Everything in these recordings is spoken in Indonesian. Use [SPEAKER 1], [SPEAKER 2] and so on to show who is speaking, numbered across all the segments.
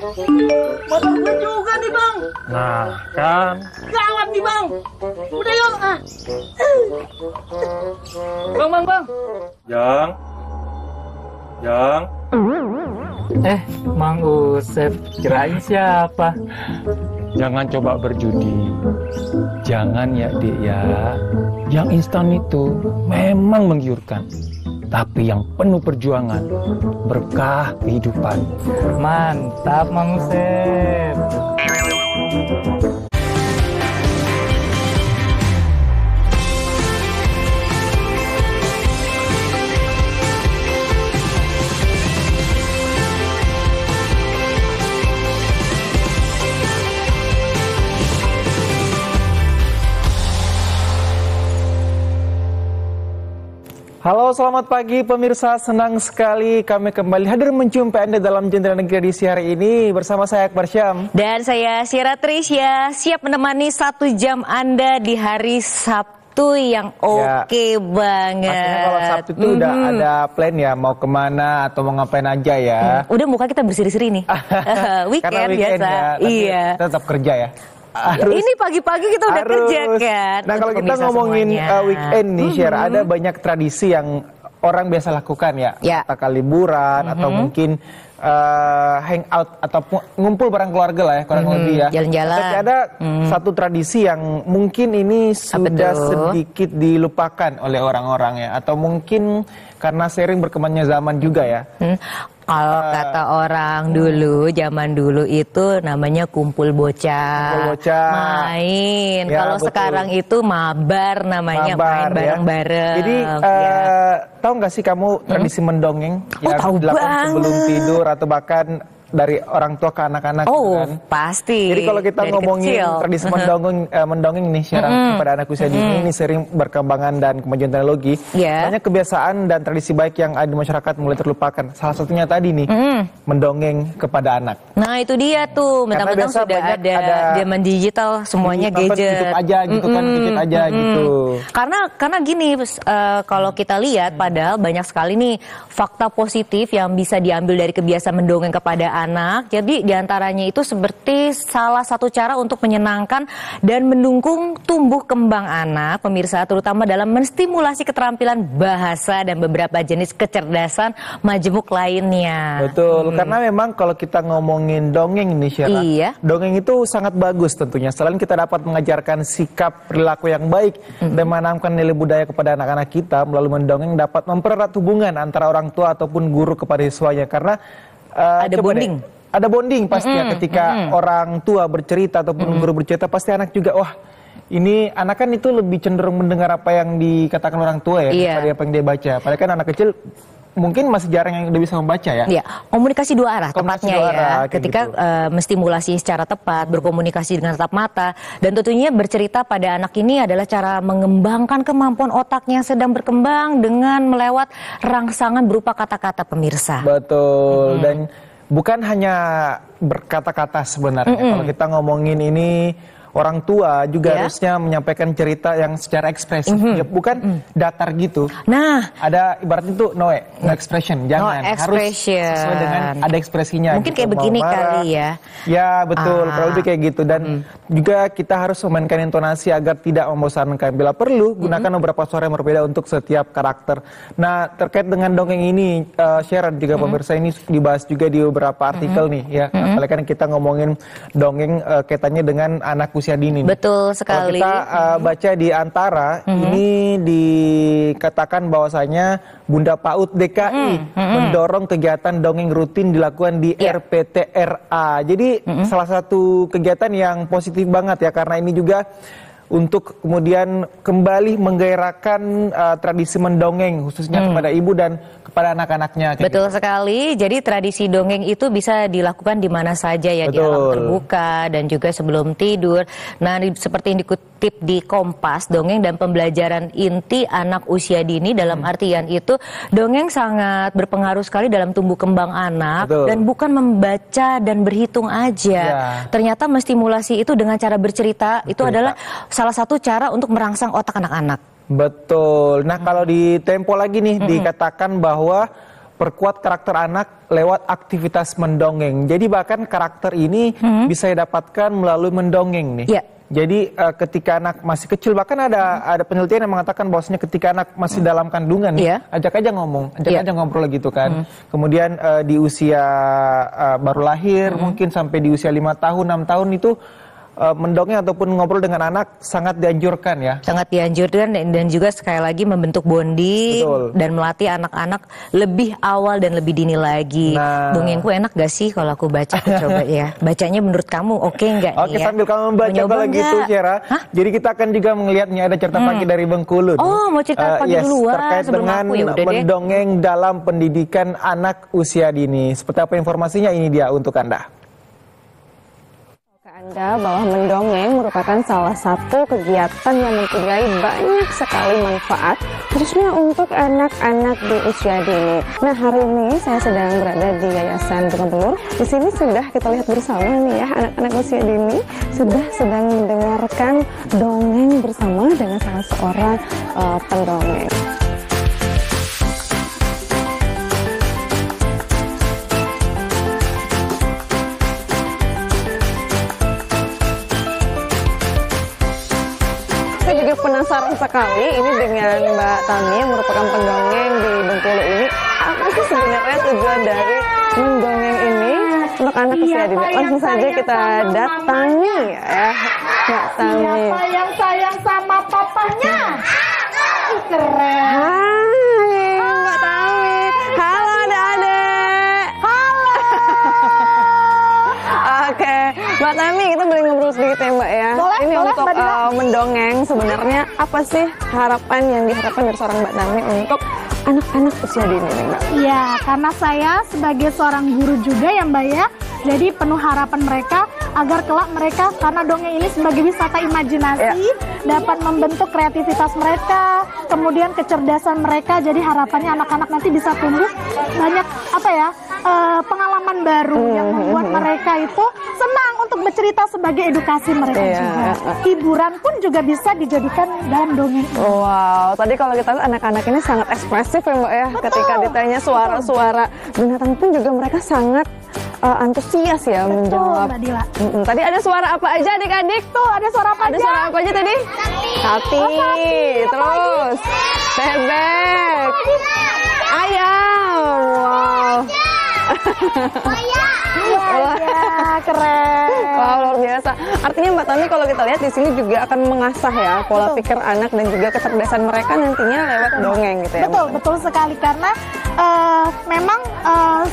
[SPEAKER 1] Motor gue juga nih bang.
[SPEAKER 2] Nah kan.
[SPEAKER 1] Gawat nih bang. Udah yuk. Bang.
[SPEAKER 2] Jang.
[SPEAKER 3] Mang Usep, kirain siapa?
[SPEAKER 2] Jangan coba berjudi. Jangan ya Dek ya. Yang instan itu memang menggiurkan. Tapi yang penuh perjuangan, berkah kehidupan.
[SPEAKER 3] Mantap Mang Usep.
[SPEAKER 4] Halo, selamat pagi pemirsa. Senang sekali kami kembali hadir menjumpai Anda dalam Jendela Negeri edisi hari ini bersama saya Akbar Syam.
[SPEAKER 5] Dan saya Syira Trisya, siap menemani 1 jam Anda di hari Sabtu yang oke banget.
[SPEAKER 4] Pastinya kalau Sabtu itu udah ada plan ya, mau kemana atau mau ngapain aja ya.
[SPEAKER 5] Udah muka kita berseri-seri nih. Weekend
[SPEAKER 4] Karena weekend
[SPEAKER 5] biasa.
[SPEAKER 4] ya,
[SPEAKER 5] Iya.
[SPEAKER 4] tetap kerja ya.
[SPEAKER 5] Ini pagi-pagi kita udah kerja kan.
[SPEAKER 4] Nah kalau kita ngomongin weekend nih, Syir, ada banyak tradisi yang orang biasa lakukan ya. Katakan liburan atau mungkin hangout atau ngumpul bareng keluarga lah ya, kurang lebih ya.
[SPEAKER 5] Jalan-jalan.
[SPEAKER 4] Tapi ada satu tradisi yang mungkin ini sudah sedikit dilupakan oleh orang-orang ya, atau mungkin karena sering berkembangnya zaman juga ya.
[SPEAKER 5] Kalau kata orang dulu, zaman dulu itu namanya kumpul bocah, main.
[SPEAKER 4] Ya,
[SPEAKER 5] kalau sekarang itu mabar namanya, main bareng-bareng.
[SPEAKER 4] Jadi tahu nggak sih kamu tradisi mendongeng yang
[SPEAKER 5] tahu
[SPEAKER 4] dilakukan
[SPEAKER 5] banget.
[SPEAKER 4] sebelum tidur atau bahkan dari orang tua ke anak-anak?
[SPEAKER 5] Oh,
[SPEAKER 4] kan?
[SPEAKER 5] pasti.
[SPEAKER 4] Jadi kalau kita
[SPEAKER 5] dari
[SPEAKER 4] ngomongin
[SPEAKER 5] kecil.
[SPEAKER 4] tradisi mendongeng nih Syarah, kepada anak usia dini ini sering berkembangan dan kemajuan teknologi. Banyak kebiasaan dan tradisi baik yang ada di masyarakat mulai terlupakan. Salah satunya tadi nih, mendongeng kepada anak.
[SPEAKER 5] Nah itu dia tuh, mentang-mentang sudah ada zaman digital, semuanya gadget.
[SPEAKER 4] YouTube aja gitu kan, gadget aja gitu.
[SPEAKER 5] Karena gini, kalau kita lihat, padahal banyak sekali nih fakta positif yang bisa diambil dari kebiasaan mendongeng kepada anak. Jadi diantaranya itu seperti salah satu cara untuk menyenangkan dan mendukung tumbuh kembang anak, pemirsa, terutama dalam menstimulasi keterampilan bahasa dan beberapa jenis kecerdasan majemuk lainnya.
[SPEAKER 4] Betul, karena memang kalau kita ngomongin dongeng ini Syarah, dongeng itu sangat bagus tentunya. Selain kita dapat mengajarkan sikap perilaku yang baik dan menanamkan nilai budaya kepada anak-anak kita, melalui mendongeng dapat mempererat hubungan antara orang tua ataupun guru kepada siswanya. Karena ada bonding. Ada bonding pasti ya ketika orang tua bercerita ataupun guru bercerita, pasti anak juga, wah ini anak kan itu lebih cenderung mendengar apa yang dikatakan orang tua ya, daripada apa yang dia baca. Padahal kan anak kecil mungkin masih jarang yang udah bisa membaca ya.
[SPEAKER 5] Iya, komunikasi dua arah tepatnya ya. Ketika menstimulasi secara tepat, berkomunikasi dengan tatap mata, dan tentunya bercerita pada anak ini adalah cara mengembangkan kemampuan otaknya yang sedang berkembang dengan melewat rangsangan berupa kata-kata, pemirsa.
[SPEAKER 4] Betul, dan bukan hanya berkata-kata sebenarnya. Kalau kita ngomongin ini, orang tua juga harusnya menyampaikan cerita yang secara ekspresif, ya, bukan datar gitu.
[SPEAKER 5] Nah,
[SPEAKER 4] ada ibaratnya itu no expression, jangan, harus sesuai dengan ada ekspresinya.
[SPEAKER 5] Mungkin
[SPEAKER 4] gitu.
[SPEAKER 5] kayak begini kali ya.
[SPEAKER 4] Ya betul, kalau lebih kayak gitu. Dan juga kita harus memainkan intonasi agar tidak membosankan. Bila perlu, gunakan beberapa suara yang berbeda untuk setiap karakter. Nah, terkait dengan dongeng ini, Sharon juga pemirsa, ini dibahas juga di beberapa artikel nih ya. Apalagi kan kita ngomongin dongeng kaitannya dengan anak usia dini.
[SPEAKER 5] Betul sekali.
[SPEAKER 4] Kalau kita baca di Antara, ini dikatakan bahwasanya Bunda PAUD DKI mendorong kegiatan dongeng rutin dilakukan di RPTRA. Jadi salah satu kegiatan yang positif banget ya, karena ini juga untuk kemudian kembali menggairahkan tradisi mendongeng khususnya kepada ibu dan kepada anak-anaknya.
[SPEAKER 5] Betul sekali. Jadi tradisi dongeng itu bisa dilakukan di mana saja ya, di alam terbuka dan juga sebelum tidur. Nah, seperti yang dikutip di Kompas, dongeng dan pembelajaran inti anak usia dini, dalam artian itu dongeng sangat berpengaruh sekali dalam tumbuh kembang anak. Dan bukan membaca dan berhitung aja. Ternyata menstimulasi itu dengan cara bercerita itu adalah salah satu cara untuk merangsang otak anak-anak.
[SPEAKER 4] Betul. Nah, kalau di Tempo lagi nih dikatakan bahwa perkuat karakter anak lewat aktivitas mendongeng. Jadi bahkan karakter ini bisa didapatkan melalui mendongeng nih.
[SPEAKER 5] Ya.
[SPEAKER 4] Jadi ketika anak masih kecil, bahkan ada penelitian yang mengatakan bahwasanya ketika anak masih dalam kandungan, ajak aja ngomong, ajak aja ngobrol gitu kan. Kemudian di usia baru lahir, mungkin sampai di usia 5 tahun, 6 tahun itu mendongeng ataupun ngobrol dengan anak sangat dianjurkan ya.
[SPEAKER 5] Sangat dianjurkan dan juga sekali lagi membentuk bonding. Betul. Dan melatih anak-anak lebih awal dan lebih dini lagi. Nah. Dongengku enak gak sih kalau aku baca? Coba ya. Bacanya menurut kamu oke nggak?
[SPEAKER 4] Oke, sambil kamu membaca kalau gitu, Syera. Jadi kita akan juga melihatnya ada cerita pagi dari Bengkulu.
[SPEAKER 5] Oh, mau cerita pagi duluan
[SPEAKER 4] terkait dengan mendongeng dalam pendidikan anak usia dini. Seperti apa informasinya, ini dia untuk Anda.
[SPEAKER 6] Anda bahwa mendongeng merupakan salah satu kegiatan yang mempunyai banyak sekali manfaat, khususnya untuk anak-anak di usia dini. Nah, hari ini saya sedang berada di Yayasan Bunga Benur. Di sini sudah kita lihat bersama nih ya, anak-anak usia dini sudah sedang mendengarkan dongeng bersama dengan salah seorang pendongeng. Saya juga penasaran sekali ini dengan Mbak Tami yang merupakan pendongeng di Bengkulu ini. Apa sih sebenarnya tujuan dari mendongeng ini untuk anak usia dini? Langsung saja kita datangi ya Mbak Tami.
[SPEAKER 7] Siapa yang sayang sama papanya? Keren.
[SPEAKER 6] Hai Mbak Tami. Halo adik-adik.
[SPEAKER 7] Halo.
[SPEAKER 6] Oke, Mbak Tami, kita boleh ngobrol sedikit ya Mbak ya.
[SPEAKER 7] Boleh,
[SPEAKER 6] ini
[SPEAKER 7] boleh,
[SPEAKER 6] untuk mendongeng sebenarnya apa sih harapan yang diharapkan dari seorang Mbak Tami untuk anak-anak usia dini nih Mbak?
[SPEAKER 7] Iya, karena saya sebagai seorang guru juga ya Mbak ya, jadi penuh harapan mereka agar kelak mereka, karena dongeng ini sebagai wisata imajinasi, dapat membentuk kreativitas mereka, kemudian kecerdasan mereka. Jadi harapannya anak-anak nanti bisa tumbuh banyak pengalaman baru yang membuat mereka itu senang untuk bercerita sebagai edukasi mereka juga. Hiburan pun juga bisa dijadikan dalam dongeng.
[SPEAKER 6] Wow, tadi kalau kita lihat anak-anak ini sangat ekspresif ya Mbak ya. Betul. Ketika ditanya suara-suara binatang pun juga mereka sangat antusias ya. Betul, menjawab.
[SPEAKER 7] Mbak Dila.
[SPEAKER 6] Tadi ada suara apa aja adik-adik?
[SPEAKER 7] Tuh ada suara apa
[SPEAKER 6] ada
[SPEAKER 7] aja?
[SPEAKER 6] Suara apa aja tadi? Sapi. Terus bebek. Ayam. Wow.
[SPEAKER 7] Wah, keren.
[SPEAKER 6] Wow, luar biasa. Artinya Mbak Tami kalau kita lihat di sini juga akan mengasah ya pola pikir anak dan juga kecerdasan mereka nantinya lewat dongeng gitu ya.
[SPEAKER 7] Betul, betul sekali karena memang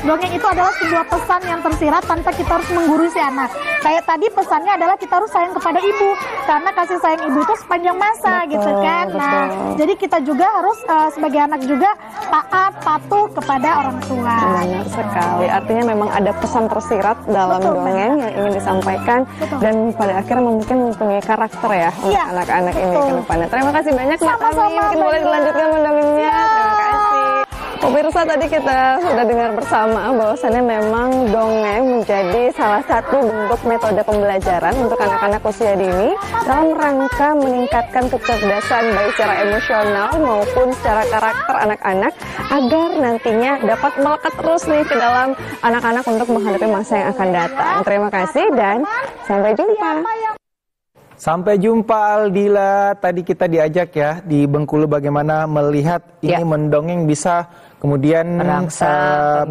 [SPEAKER 7] dongeng itu adalah sebuah pesan yang tersirat tanpa kita harus menggurui si anak. Kayak tadi pesannya adalah kita harus sayang kepada ibu karena kasih sayang ibu itu sepanjang masa gitu kan. Nah, jadi kita juga harus sebagai anak juga taat, patuh kepada orang tua.
[SPEAKER 6] Benar sekali. Artinya memang ada pesan tersirat dalam dongeng yang ingin disampaikan dan pada akhirnya mungkin mempunyai karakter ya untuk anak-anak ini ke depannya. Terima kasih banyak Mbak Tami. Mungkin boleh dilanjutkan mendongengnya. Terima kasih. Pemirsa, tadi kita sudah dengar bersama bahwasannya memang dongeng menjadi salah satu bentuk metode pembelajaran untuk anak-anak usia dini dalam rangka meningkatkan kecerdasan baik secara emosional maupun secara karakter anak-anak agar nantinya dapat melekat terus nih ke dalam anak-anak untuk menghadapi masa yang akan datang. Terima kasih dan sampai jumpa.
[SPEAKER 4] Sampai jumpa Aldila. Tadi kita diajak ya di Bengkulu bagaimana melihat ini mendongeng bisa kemudian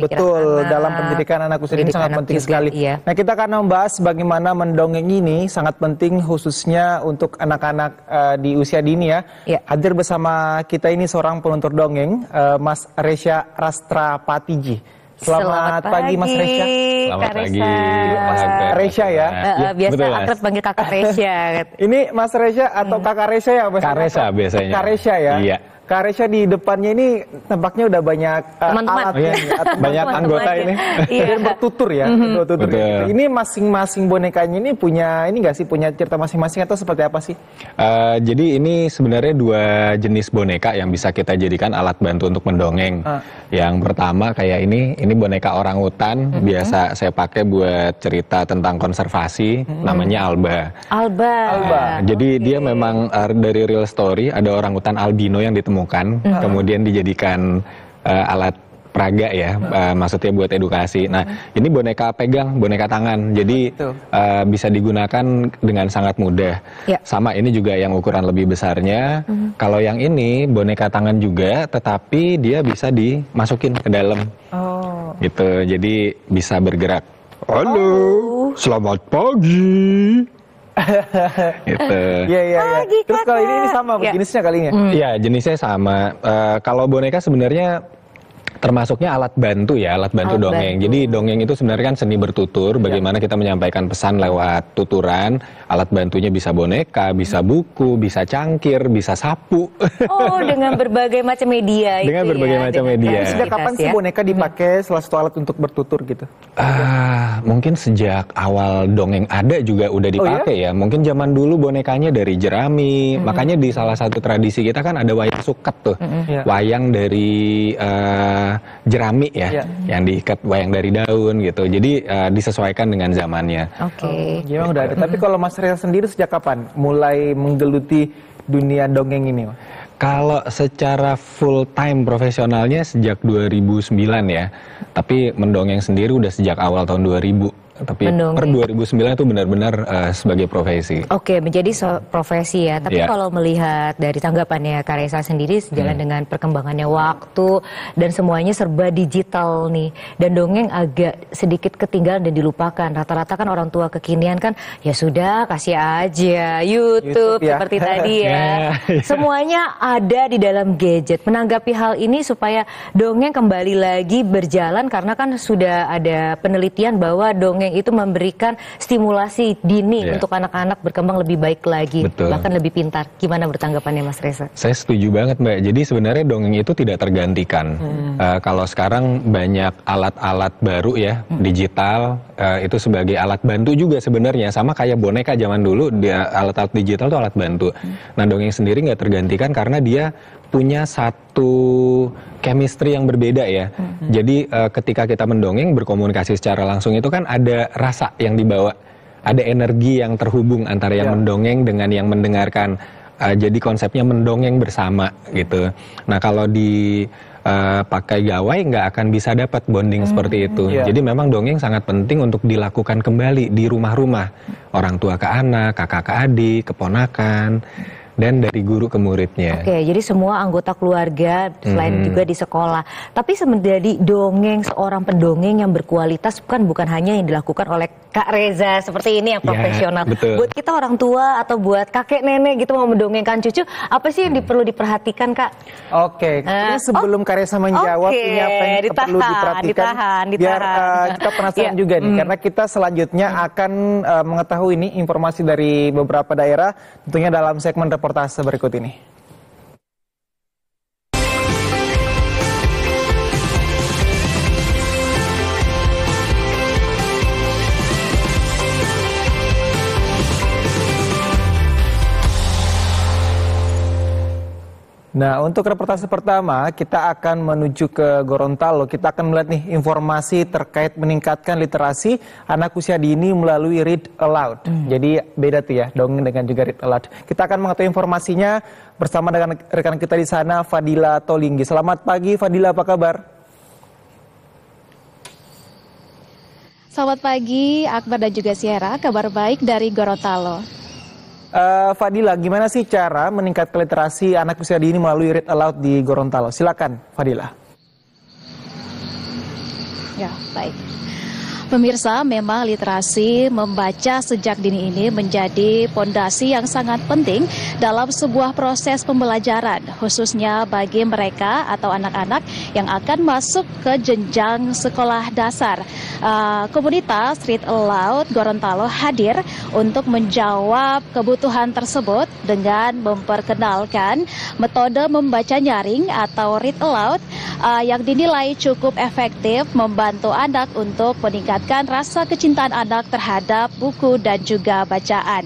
[SPEAKER 4] betul dalam pendidikan anak usia ini sangat penting sekali. Nah, kita akan membahas bagaimana mendongeng ini sangat penting khususnya untuk anak-anak di usia dini ya. Hadir bersama kita ini seorang penutur dongeng, Mas Resya Rastrapatiji. Selamat pagi Mas Resya.
[SPEAKER 8] Selamat pagi
[SPEAKER 4] Mas Resya ya.
[SPEAKER 5] Biasa akrab panggil kakak Resya.
[SPEAKER 4] Ini Mas Resya atau kakak Resya ya?
[SPEAKER 8] Kak Resya biasanya.
[SPEAKER 4] Kak Resya ya?
[SPEAKER 8] Iya.
[SPEAKER 4] Kak Resya di depannya ini tampaknya udah banyak alat
[SPEAKER 8] banyak anggota ini.
[SPEAKER 4] Dan bertutur ya. Bertutur. Ini masing-masing bonekanya ini punya ini nggak sih, punya cerita masing-masing atau seperti apa sih?
[SPEAKER 8] Jadi ini sebenarnya dua jenis boneka yang bisa kita jadikan alat bantu untuk mendongeng. Yang pertama kayak ini boneka orang hutan, biasa saya pakai buat cerita tentang konservasi, namanya Alba. Jadi dia memang dari real story, ada orang hutan albino yang ditemukan, kemudian dijadikan alat raga ya, maksudnya buat edukasi. Nah, ini boneka pegang, boneka tangan, jadi bisa digunakan dengan sangat mudah. Sama ini juga yang ukuran lebih besarnya. Kalau yang ini boneka tangan juga, tetapi dia bisa dimasukin ke dalam. Gitu, jadi bisa bergerak. Halo, selamat pagi. Gitu.
[SPEAKER 4] Iya. Terus kalau ini sama jenisnya kali ya?
[SPEAKER 8] Iya, jenisnya sama. Kalau boneka sebenarnya termasuknya alat bantu ya, alat bantu dongeng. Jadi dongeng itu sebenarnya kan seni bertutur, bagaimana kita menyampaikan pesan lewat tuturan. Alat bantunya bisa boneka, bisa buku, bisa cangkir, bisa sapu.
[SPEAKER 5] Oh, dengan berbagai macam media itu.
[SPEAKER 8] Dengan berbagai macam media.
[SPEAKER 4] Sejak kapan sih boneka dipakai salah satu alat untuk bertutur gitu?
[SPEAKER 8] Mungkin sejak awal dongeng ada juga udah dipakai ya. Mungkin zaman dulu bonekanya dari jerami. Makanya di salah satu tradisi kita kan ada wayang suket tuh. Wayang dari jerami ya, yang diikat wayang dari daun gitu. Jadi disesuaikan dengan zamannya.
[SPEAKER 4] Memang udah ada. Tapi kalau Mas Reza sendiri sejak kapan mulai menggeluti dunia dongeng ini?
[SPEAKER 8] Kalau secara full time profesionalnya sejak 2009 ya. Tapi mendongeng sendiri udah sejak awal tahun 2000. Tapi per 2009 itu benar-benar sebagai profesi.
[SPEAKER 5] Menjadi profesi ya. Tapi kalau melihat dari tanggapannya Kak Reza sendiri sejalan dengan perkembangannya waktu dan semuanya serba digital nih. Dan dongeng agak sedikit ketinggalan dan dilupakan. Rata-rata kan orang tua kekinian kan ya sudah kasih aja YouTube seperti tadi ya. Semuanya ada di dalam gadget. Menanggapi hal ini supaya dongeng kembali lagi berjalan karena kan sudah ada penelitian bahwa dongeng itu memberikan stimulasi dini untuk anak-anak berkembang lebih baik lagi, bahkan lebih pintar. Gimana bertanggapannya Mas Reza?
[SPEAKER 8] Saya setuju banget Mbak. Jadi sebenarnya dongeng itu tidak tergantikan. Kalau sekarang banyak alat-alat baru ya, digital, itu sebagai alat bantu juga sebenarnya. Sama kayak boneka zaman dulu, alat-alat digital itu alat bantu. Nah dongeng sendiri nggak tergantikan karena dia punya satu chemistry yang berbeda ya. Jadi ketika kita mendongeng berkomunikasi secara langsung itu kan ada rasa yang dibawa, ada energi yang terhubung antara yang mendongeng dengan yang mendengarkan. Jadi konsepnya mendongeng bersama gitu. Nah kalau pakai gawai nggak akan bisa dapat bonding seperti itu. Jadi memang dongeng sangat penting untuk dilakukan kembali di rumah-rumah. Orang tua ke anak, kakak ke adik, keponakan. Dan dari guru ke muridnya.
[SPEAKER 5] Jadi semua anggota keluarga selain juga di sekolah. Tapi menjadi dongeng seorang pendongeng yang berkualitas bukan hanya yang dilakukan oleh Kak Reza seperti ini yang profesional. Buat kita orang tua atau buat kakek nenek gitu mau mendongengkan cucu, apa sih yang perlu diperhatikan Kak?
[SPEAKER 4] Sebelum Kak Reza menjawab ini apa yang perlu diperhatikan, biar kita penasaran juga nih, karena kita selanjutnya akan mengetahui ini informasi dari beberapa daerah, tentunya dalam segmen reportase berikut ini. Nah, untuk reportase pertama, kita akan menuju ke Gorontalo. Kita akan melihat nih informasi terkait meningkatkan literasi anak usia dini melalui Read Aloud. Jadi beda tuh ya, dongeng dengan juga Read Aloud. Kita akan mengetahui informasinya bersama dengan rekan kita di sana, Fadila Tolinggi. Selamat pagi Fadila, apa kabar?
[SPEAKER 9] Selamat pagi Akbar dan juga Sierra, kabar baik dari Gorontalo.
[SPEAKER 4] Fadila, gimana sih cara meningkatkan literasi anak usia dini melalui Read Aloud di Gorontalo? Silakan, Fadila.
[SPEAKER 9] Ya, baik. Pemirsa, memang literasi membaca sejak dini ini menjadi pondasi yang sangat penting dalam sebuah proses pembelajaran, khususnya bagi mereka atau anak-anak yang akan masuk ke jenjang sekolah dasar. Komunitas Read Aloud Gorontalo hadir untuk menjawab kebutuhan tersebut dengan memperkenalkan metode membaca nyaring atau Read Aloud yang dinilai cukup efektif membantu anak untuk meningkatkan rasa kecintaan anak terhadap buku dan juga bacaan.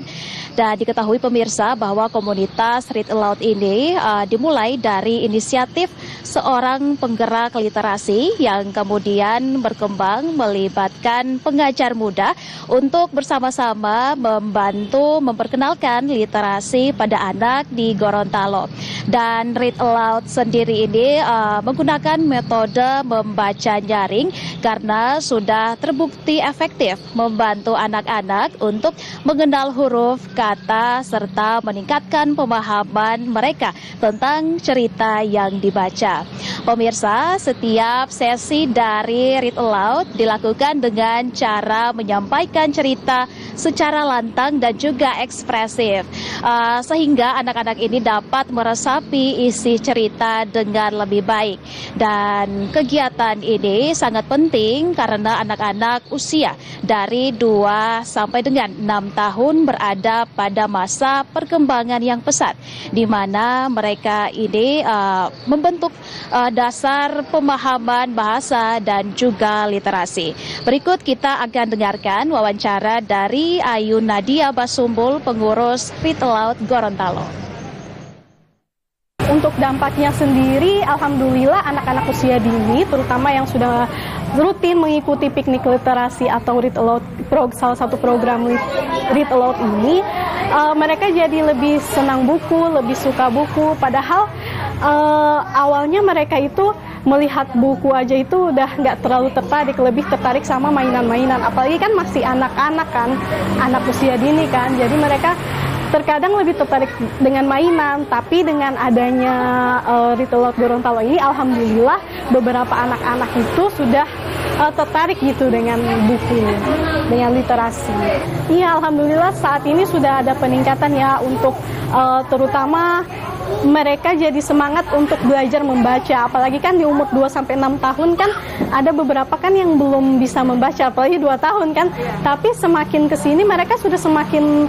[SPEAKER 9] Dan diketahui pemirsa bahwa komunitas Read Aloud ini dimulai dari inisiatif seorang penggerak literasi yang kemudian berkembang melibatkan pengajar muda untuk bersama-sama membantu memperkenalkan literasi pada anak di Gorontalo. Dan Read Aloud sendiri ini menggunakan metode membaca nyaring karena sudah terbukti efektif membantu anak-anak untuk mengenal huruf, kata, serta meningkatkan pemahaman mereka tentang cerita yang dibaca. Pemirsa, setiap sesi dari Read Aloud dilakukan dengan cara menyampaikan cerita secara lantang dan juga ekspresif, sehingga anak-anak ini dapat meresapi isi cerita dengan lebih baik. Dan kegiatan ini sangat penting karena anak-anak usia dari 2 sampai dengan 6 tahun berada pada masa perkembangan yang pesat, di mana mereka ini membentuk dasar pemahaman bahasa dan juga literasi. Berikut kita akan dengarkan wawancara dari Ayu Nadia Basumbul, pengurus Read Aloud Gorontalo.
[SPEAKER 7] Untuk dampaknya sendiri, alhamdulillah anak-anak usia dini, terutama yang sudah rutin mengikuti piknik literasi atau Read Aloud, salah satu program Read Aloud ini, mereka jadi lebih senang buku, lebih suka buku. Padahal awalnya mereka itu melihat buku aja itu udah nggak terlalu tertarik, lebih tertarik sama mainan-mainan. Apalagi kan masih anak-anak kan, anak usia dini kan, jadi mereka terkadang lebih tertarik dengan mainan. Tapi dengan adanya Read Aloud Gorontalo ini, alhamdulillah beberapa anak-anak itu sudah tertarik gitu dengan buku, dengan literasi. Iya, alhamdulillah saat ini sudah ada peningkatan ya untuk terutama mereka jadi semangat untuk belajar membaca. Apalagi kan di umur 2 sampai 6 tahun kan ada beberapa kan yang belum bisa membaca, apalagi 2 tahun kan. Tapi semakin kesini mereka sudah semakin,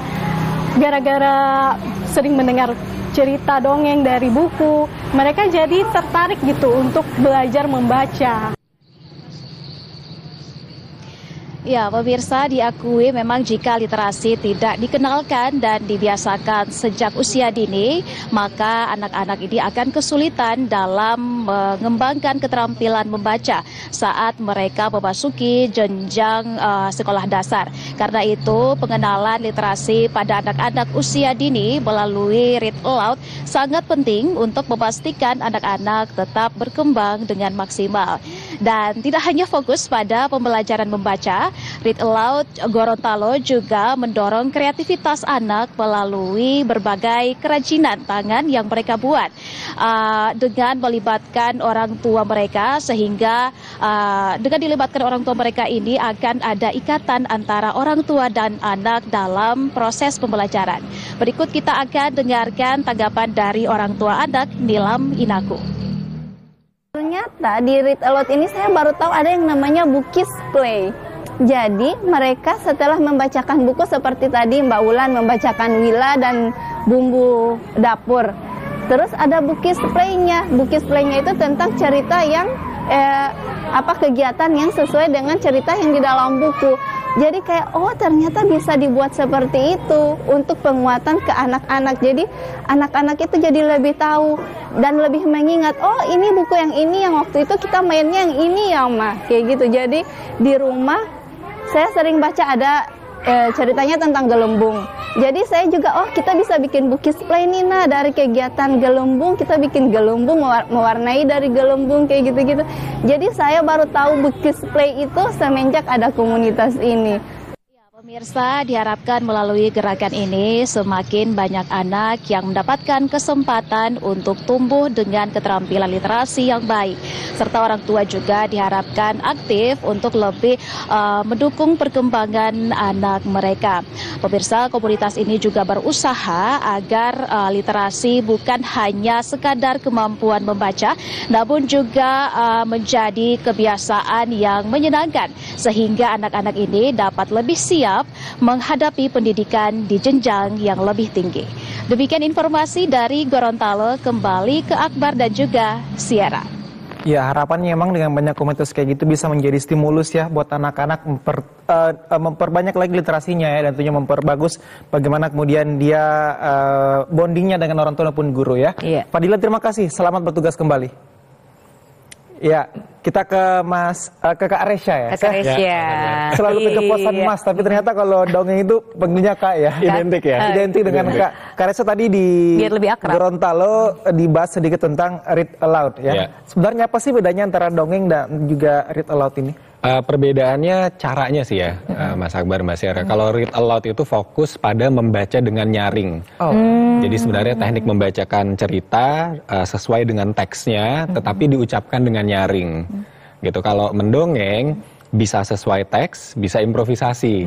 [SPEAKER 7] gara-gara sering mendengar cerita dongeng dari buku, mereka jadi tertarik gitu untuk belajar membaca.
[SPEAKER 9] Ya, pemirsa, diakui memang jika literasi tidak dikenalkan dan dibiasakan sejak usia dini, maka anak-anak ini akan kesulitan dalam mengembangkan keterampilan membaca saat mereka memasuki jenjang sekolah dasar. Karena itu, pengenalan literasi pada anak-anak usia dini melalui Read Aloud sangat penting untuk memastikan anak-anak tetap berkembang dengan maksimal. Dan tidak hanya fokus pada pembelajaran membaca, Read Aloud Gorontalo juga mendorong kreativitas anak melalui berbagai kerajinan tangan yang mereka buat dengan melibatkan orang tua mereka, sehingga dengan dilibatkan orang tua mereka ini akan ada ikatan antara orang tua dan anak dalam proses pembelajaran. Berikut kita akan dengarkan tanggapan dari orang tua anak, Nilam Inaku.
[SPEAKER 10] Ternyata di Read Aloud ini saya baru tahu ada yang namanya Bukis Play. Jadi mereka setelah membacakan buku seperti tadi Mbak Wulan membacakan Wila dan Bumbu Dapur. Terus ada Bukis Play-nya. Bukis Play-nya itu tentang cerita yang kegiatan yang sesuai dengan cerita yang di dalam buku. Jadi kayak ternyata bisa dibuat seperti itu untuk penguatan ke anak-anak. Jadi anak-anak itu jadi lebih tahu dan lebih mengingat, ini buku yang ini yang waktu itu kita mainnya yang ini ya Ma, kayak gitu. Jadi di rumah saya sering baca ada ceritanya tentang gelembung. Jadi saya juga kita bisa bikin Bukis Play nih, nah dari kegiatan gelembung kita bikin gelembung, mewarnai dari gelembung kayak gitu-gitu. Jadi saya baru tahu Bukis Play itu semenjak ada komunitas ini.
[SPEAKER 9] Pemirsa, diharapkan melalui gerakan ini semakin banyak anak yang mendapatkan kesempatan untuk tumbuh dengan keterampilan literasi yang baik. Serta orang tua juga diharapkan aktif untuk lebih mendukung perkembangan anak mereka. Pemirsa, komunitas ini juga berusaha agar literasi bukan hanya sekadar kemampuan membaca, namun juga menjadi kebiasaan yang menyenangkan, sehingga anak-anak ini dapat lebih siap menghadapi pendidikan di jenjang yang lebih tinggi. Demikian informasi dari Gorontalo, kembali ke Akbar dan juga Sierra.
[SPEAKER 4] Ya, harapannya emang dengan banyak komunitas kayak gitu bisa menjadi stimulus ya buat anak-anak memperbanyak lagi literasinya ya, dan tentunya memperbagus bagaimana kemudian dia bondingnya dengan orang tua maupun guru ya.
[SPEAKER 5] Iya.
[SPEAKER 4] Fadila, terima kasih. Selamat bertugas kembali. Ya, kita ke Kak Aresya ya.
[SPEAKER 5] Kak Aresya.
[SPEAKER 4] Selalu ke keposan Mas, tapi ternyata kalau dongeng itu pengennya Kak ya.
[SPEAKER 8] Identik ya.
[SPEAKER 4] Identik dengan Kak. Kak Aresya tadi di
[SPEAKER 5] Biar lebih akrab.
[SPEAKER 4] Gorontalo dibahas sedikit tentang read aloud ya. Sebenarnya apa sih bedanya antara dongeng dan juga read aloud ini?
[SPEAKER 8] Perbedaannya caranya sih ya, Mas Akbar, Mbak Syara. Kalau read aloud itu fokus pada membaca dengan nyaring. Jadi sebenarnya teknik membacakan cerita sesuai dengan teksnya, tetapi diucapkan dengan nyaring. Gitu. Kalau mendongeng bisa sesuai teks, bisa improvisasi.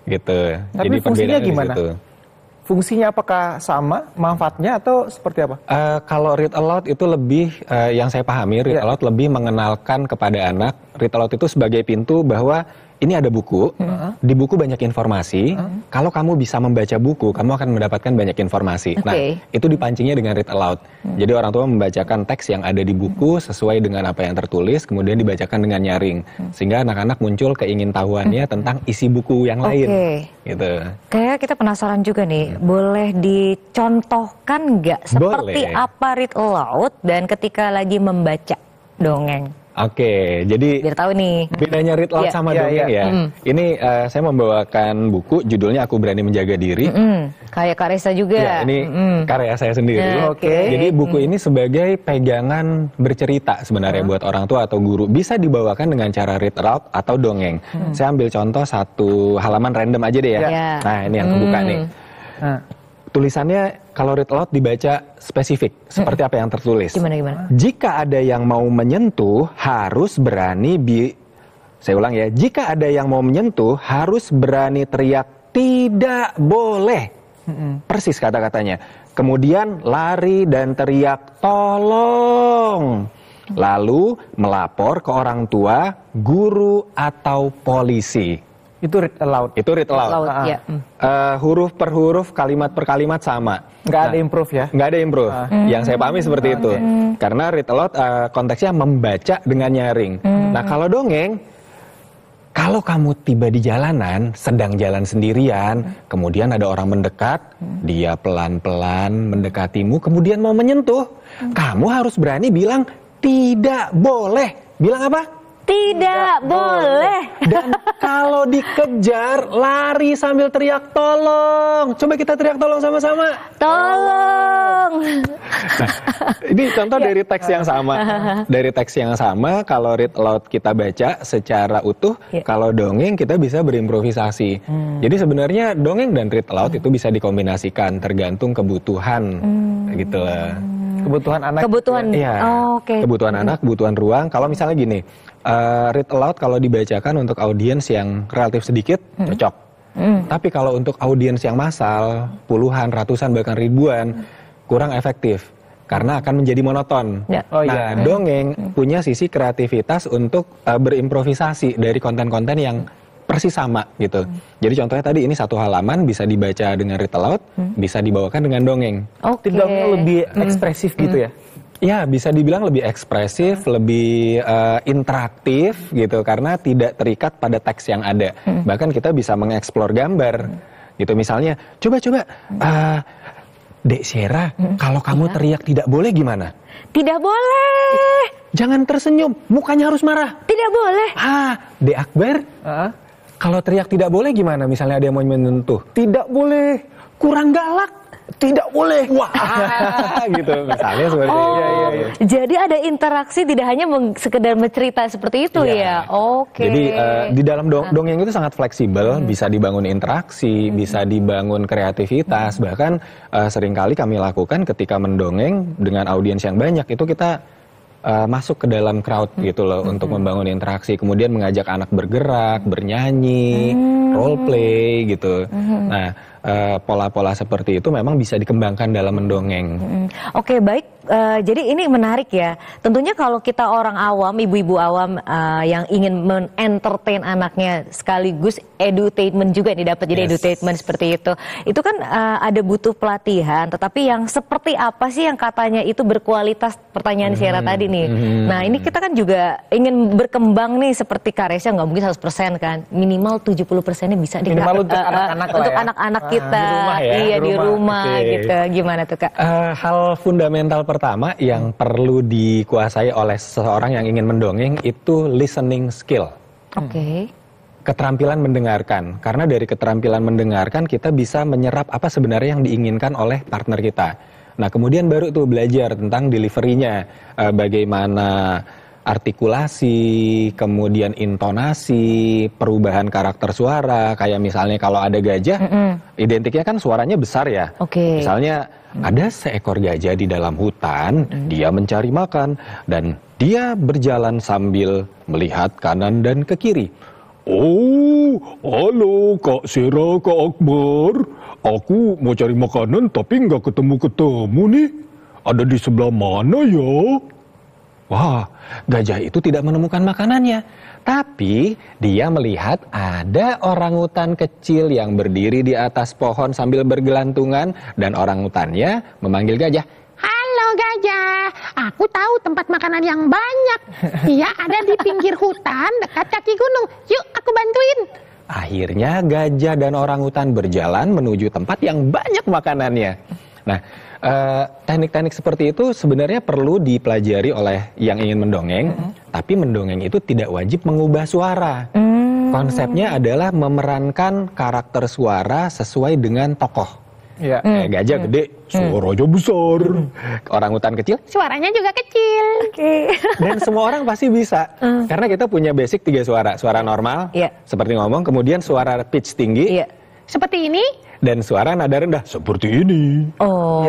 [SPEAKER 8] Gitu.
[SPEAKER 4] Tapi
[SPEAKER 8] jadi
[SPEAKER 4] fungsinya
[SPEAKER 8] perbedaannya
[SPEAKER 4] gimana?
[SPEAKER 8] di situ.
[SPEAKER 4] Fungsinya apakah sama manfaatnya atau seperti apa?
[SPEAKER 8] Kalau read aloud itu lebih, yang saya pahami, read aloud lebih mengenalkan kepada anak. Read aloud itu sebagai pintu bahwa ini ada buku, di buku banyak informasi. Kalau kamu bisa membaca buku, kamu akan mendapatkan banyak informasi. Nah, itu dipancingnya dengan read aloud. Jadi orang tua membacakan teks yang ada di buku sesuai dengan apa yang tertulis, kemudian dibacakan dengan nyaring, sehingga anak-anak muncul keingintahuannya tentang isi buku yang lain. Gitu.
[SPEAKER 5] Kayak kita penasaran juga nih, boleh dicontohkan nggak seperti apa read aloud dan ketika lagi membaca dongeng?
[SPEAKER 8] Oke, jadi
[SPEAKER 5] biar tahu nih
[SPEAKER 8] bedanya read aloud sama dongeng ya. Ini saya membawakan buku judulnya Aku Berani Menjaga Diri.
[SPEAKER 5] Kayak Kak Resa juga.
[SPEAKER 8] Ya, ini karya saya sendiri. Jadi buku ini sebagai pegangan bercerita sebenarnya buat orang tua atau guru. Bisa dibawakan dengan cara read aloud atau dongeng. Saya ambil contoh satu halaman random aja deh ya. Nah, ini yang kebuka nih. Tulisannya kalau read aloud dibaca spesifik, seperti apa yang tertulis.
[SPEAKER 5] Gimana?
[SPEAKER 8] Jika ada yang mau menyentuh, harus berani Saya ulang ya. Jika ada yang mau menyentuh, harus berani teriak, tidak boleh. Persis kata-katanya. Kemudian lari dan teriak, tolong. Lalu melapor ke orang tua, guru, atau polisi.
[SPEAKER 4] Itu read aloud.
[SPEAKER 8] Itu read aloud.
[SPEAKER 5] Ya.
[SPEAKER 8] Huruf per huruf, kalimat per kalimat sama.
[SPEAKER 4] Nggak ada improve ya?
[SPEAKER 8] Nggak ada improve. Yang saya pahami seperti itu. Karena read aloud konteksnya membaca dengan nyaring. Nah, kalau dongeng, kalau kamu tiba di jalanan, sedang jalan sendirian, kemudian ada orang mendekat, dia pelan-pelan mendekatimu, kemudian mau menyentuh, kamu harus berani bilang, tidak boleh. Bilang apa?
[SPEAKER 5] Tidak boleh.
[SPEAKER 8] Dan kalau dikejar, lari sambil teriak tolong. Coba kita teriak tolong sama-sama.
[SPEAKER 5] Tolong.
[SPEAKER 8] Ini contoh dari teks yang sama. Dari teks yang sama, kalau read aloud kita baca secara utuh, kalau dongeng kita bisa berimprovisasi. Jadi sebenarnya dongeng dan read aloud itu bisa dikombinasikan tergantung kebutuhan. Gitu lah.
[SPEAKER 4] Kebutuhan anak.
[SPEAKER 8] Iya. Kebutuhan anak, kebutuhan ruang. Kalau misalnya gini, read aloud kalau dibacakan untuk audiens yang relatif sedikit, cocok. Tapi kalau untuk audiens yang massal, puluhan, ratusan, bahkan ribuan, kurang efektif. Karena akan menjadi monoton. Dongeng punya sisi kreativitas untuk berimprovisasi dari konten-konten yang persis sama gitu. Jadi contohnya tadi ini satu halaman bisa dibaca dengan read aloud, bisa dibawakan dengan dongeng.
[SPEAKER 4] Dongeng lebih ekspresif gitu ya?
[SPEAKER 8] Ya, bisa dibilang lebih ekspresif, lebih interaktif gitu, karena tidak terikat pada teks yang ada. Bahkan kita bisa mengeksplor gambar gitu. Misalnya, coba Dek Syera, kalau kamu teriak tidak boleh gimana?
[SPEAKER 5] Tidak boleh.
[SPEAKER 8] Jangan tersenyum, mukanya harus marah.
[SPEAKER 5] Tidak boleh.
[SPEAKER 8] Dek Akbar, kalau teriak tidak boleh gimana? Misalnya ada yang mau menyentuh, tidak boleh. Kurang galak, tidak boleh. Wah, gitu misalnya seperti itu.
[SPEAKER 5] Jadi ada interaksi, tidak hanya sekedar mencerita seperti itu ya.
[SPEAKER 8] Jadi di dalam dongeng itu sangat fleksibel, bisa dibangun interaksi, bisa dibangun kreativitas. Bahkan seringkali kami lakukan ketika mendongeng dengan audiens yang banyak, itu kita masuk ke dalam crowd gitu loh, untuk membangun interaksi, kemudian mengajak anak bergerak, bernyanyi, role play gitu. Nah, pola-pola seperti itu memang bisa dikembangkan dalam mendongeng.
[SPEAKER 5] Oke, baik. Jadi ini menarik ya. Tentunya kalau kita orang awam, ibu-ibu awam yang ingin men-entertain anaknya sekaligus edutainment juga nih dapat jadi edutainment seperti itu. Itu kan ada butuh pelatihan. Tetapi yang seperti apa sih yang katanya itu berkualitas, pertanyaan Syera tadi nih. Nah ini kita kan juga ingin berkembang nih seperti Karesya, nggak mungkin 100% kan. Minimal 70%-nya bisa
[SPEAKER 4] minimal untuk anak-anak
[SPEAKER 5] untuk anak-anak kita.
[SPEAKER 8] Di rumah ya?
[SPEAKER 5] Iya di rumah gitu. Gimana tuh Kak?
[SPEAKER 8] Hal fundamental pertama yang perlu dikuasai oleh seseorang yang ingin mendongeng itu listening skill.
[SPEAKER 5] Oke.
[SPEAKER 8] Keterampilan mendengarkan. Karena dari keterampilan mendengarkan kita bisa menyerap apa sebenarnya yang diinginkan oleh partner kita. Nah kemudian baru tuh belajar tentang delivery-nya. Bagaimana artikulasi, kemudian intonasi, perubahan karakter suara. Kayak misalnya kalau ada gajah, identiknya kan suaranya besar ya. Misalnya ada seekor gajah di dalam hutan, dia mencari makan, dan dia berjalan sambil melihat kanan dan ke kiri. Oh, halo Kak Syera, Kak Akbar. Aku mau cari makanan tapi nggak ketemu-ketemu nih. Ada di sebelah mana ya? Wah, gajah itu tidak menemukan makanannya. Tapi dia melihat ada orangutan kecil yang berdiri di atas pohon sambil bergelantungan. Dan orangutannya memanggil gajah.
[SPEAKER 11] Halo gajah, aku tahu tempat makanan yang banyak. Dia ada di pinggir hutan dekat kaki gunung. Yuk, aku bantuin.
[SPEAKER 8] Akhirnya gajah dan orangutan berjalan menuju tempat yang banyak makanannya. Nah, teknik-teknik seperti itu sebenarnya perlu dipelajari oleh yang ingin mendongeng, tapi mendongeng itu tidak wajib mengubah suara. Konsepnya adalah memerankan karakter suara sesuai dengan tokoh. Gajah gede, suaranya besar. Orangutan kecil,
[SPEAKER 11] suaranya juga kecil.
[SPEAKER 8] Dan semua orang pasti bisa. Karena kita punya basic 3 suara. Suara normal, seperti ngomong, kemudian suara pitch tinggi,
[SPEAKER 11] seperti ini.
[SPEAKER 8] Dan suara nada rendah seperti ini.
[SPEAKER 5] Oh,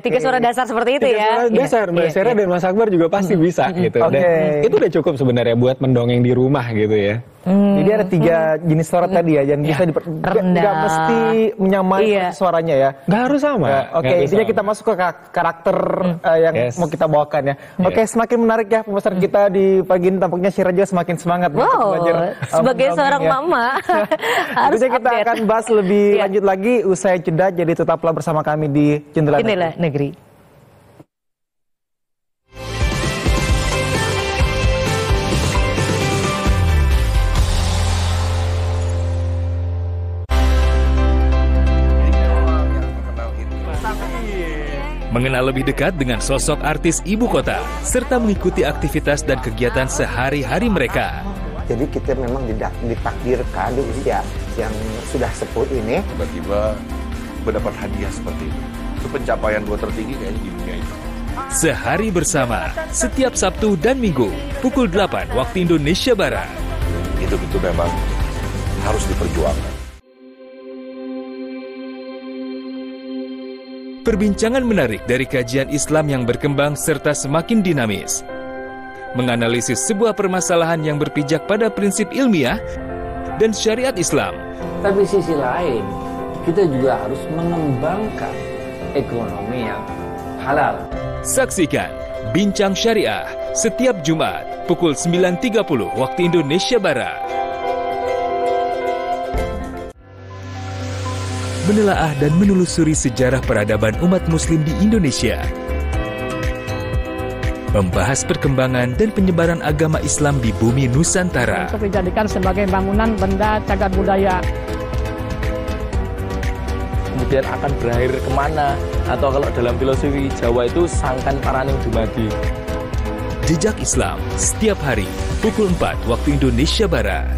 [SPEAKER 5] tiga suara dasar seperti itu ya.
[SPEAKER 8] Suara dasar, Mbak Syera dan Mas Akbar juga pasti bisa gitu. Dan itu udah cukup sebenarnya buat mendongeng di rumah gitu ya.
[SPEAKER 4] Jadi ada 3 jenis suara tadi ya, yang bisa nggak mesti menyamai suaranya ya.
[SPEAKER 8] Nggak harus sama.
[SPEAKER 4] Intinya kita masuk ke karakter yang mau kita bawakan ya. Semakin menarik ya pembahasan kita di pagi ini, tampaknya Syera juga semakin semangat untuk belajar.
[SPEAKER 5] Sebagai seorang mama harus
[SPEAKER 4] kita akan bahas lebih lanjut lagi usai jeda, jadi tetaplah bersama kami di Jendela
[SPEAKER 5] Negeri.
[SPEAKER 12] Mengenal lebih dekat dengan sosok artis ibu kota, serta mengikuti aktivitas dan kegiatan sehari-hari mereka.
[SPEAKER 13] Jadi kita memang ditakdirkan di usia yang sudah sepuh ini.
[SPEAKER 14] Tiba-tiba mendapat hadiah seperti itu. Itu pencapaian gue tertinggi kayaknya di dunia itu.
[SPEAKER 12] Sehari bersama, setiap Sabtu dan Minggu, pukul 8 waktu Indonesia Barat.
[SPEAKER 14] Hidup itu memang harus diperjuangkan.
[SPEAKER 12] Perbincangan menarik dari kajian Islam yang berkembang serta semakin dinamis. Menganalisis sebuah permasalahan yang berpijak pada prinsip ilmiah dan syariat Islam.
[SPEAKER 15] Tapi sisi lain, kita juga harus mengembangkan ekonomi yang halal.
[SPEAKER 12] Saksikan Bincang Syariah setiap Jumat pukul 9.30 waktu Indonesia Barat. Menelaah dan menelusuri sejarah peradaban umat muslim di Indonesia. Membahas perkembangan dan penyebaran agama Islam di bumi Nusantara.
[SPEAKER 16] Untuk dijadikan sebagai bangunan benda cagar budaya.
[SPEAKER 17] Kemudian akan berakhir kemana? Atau kalau dalam filosofi Jawa itu sangkan paraning dumadi.
[SPEAKER 12] Jejak Islam setiap hari pukul 4 waktu Indonesia Barat.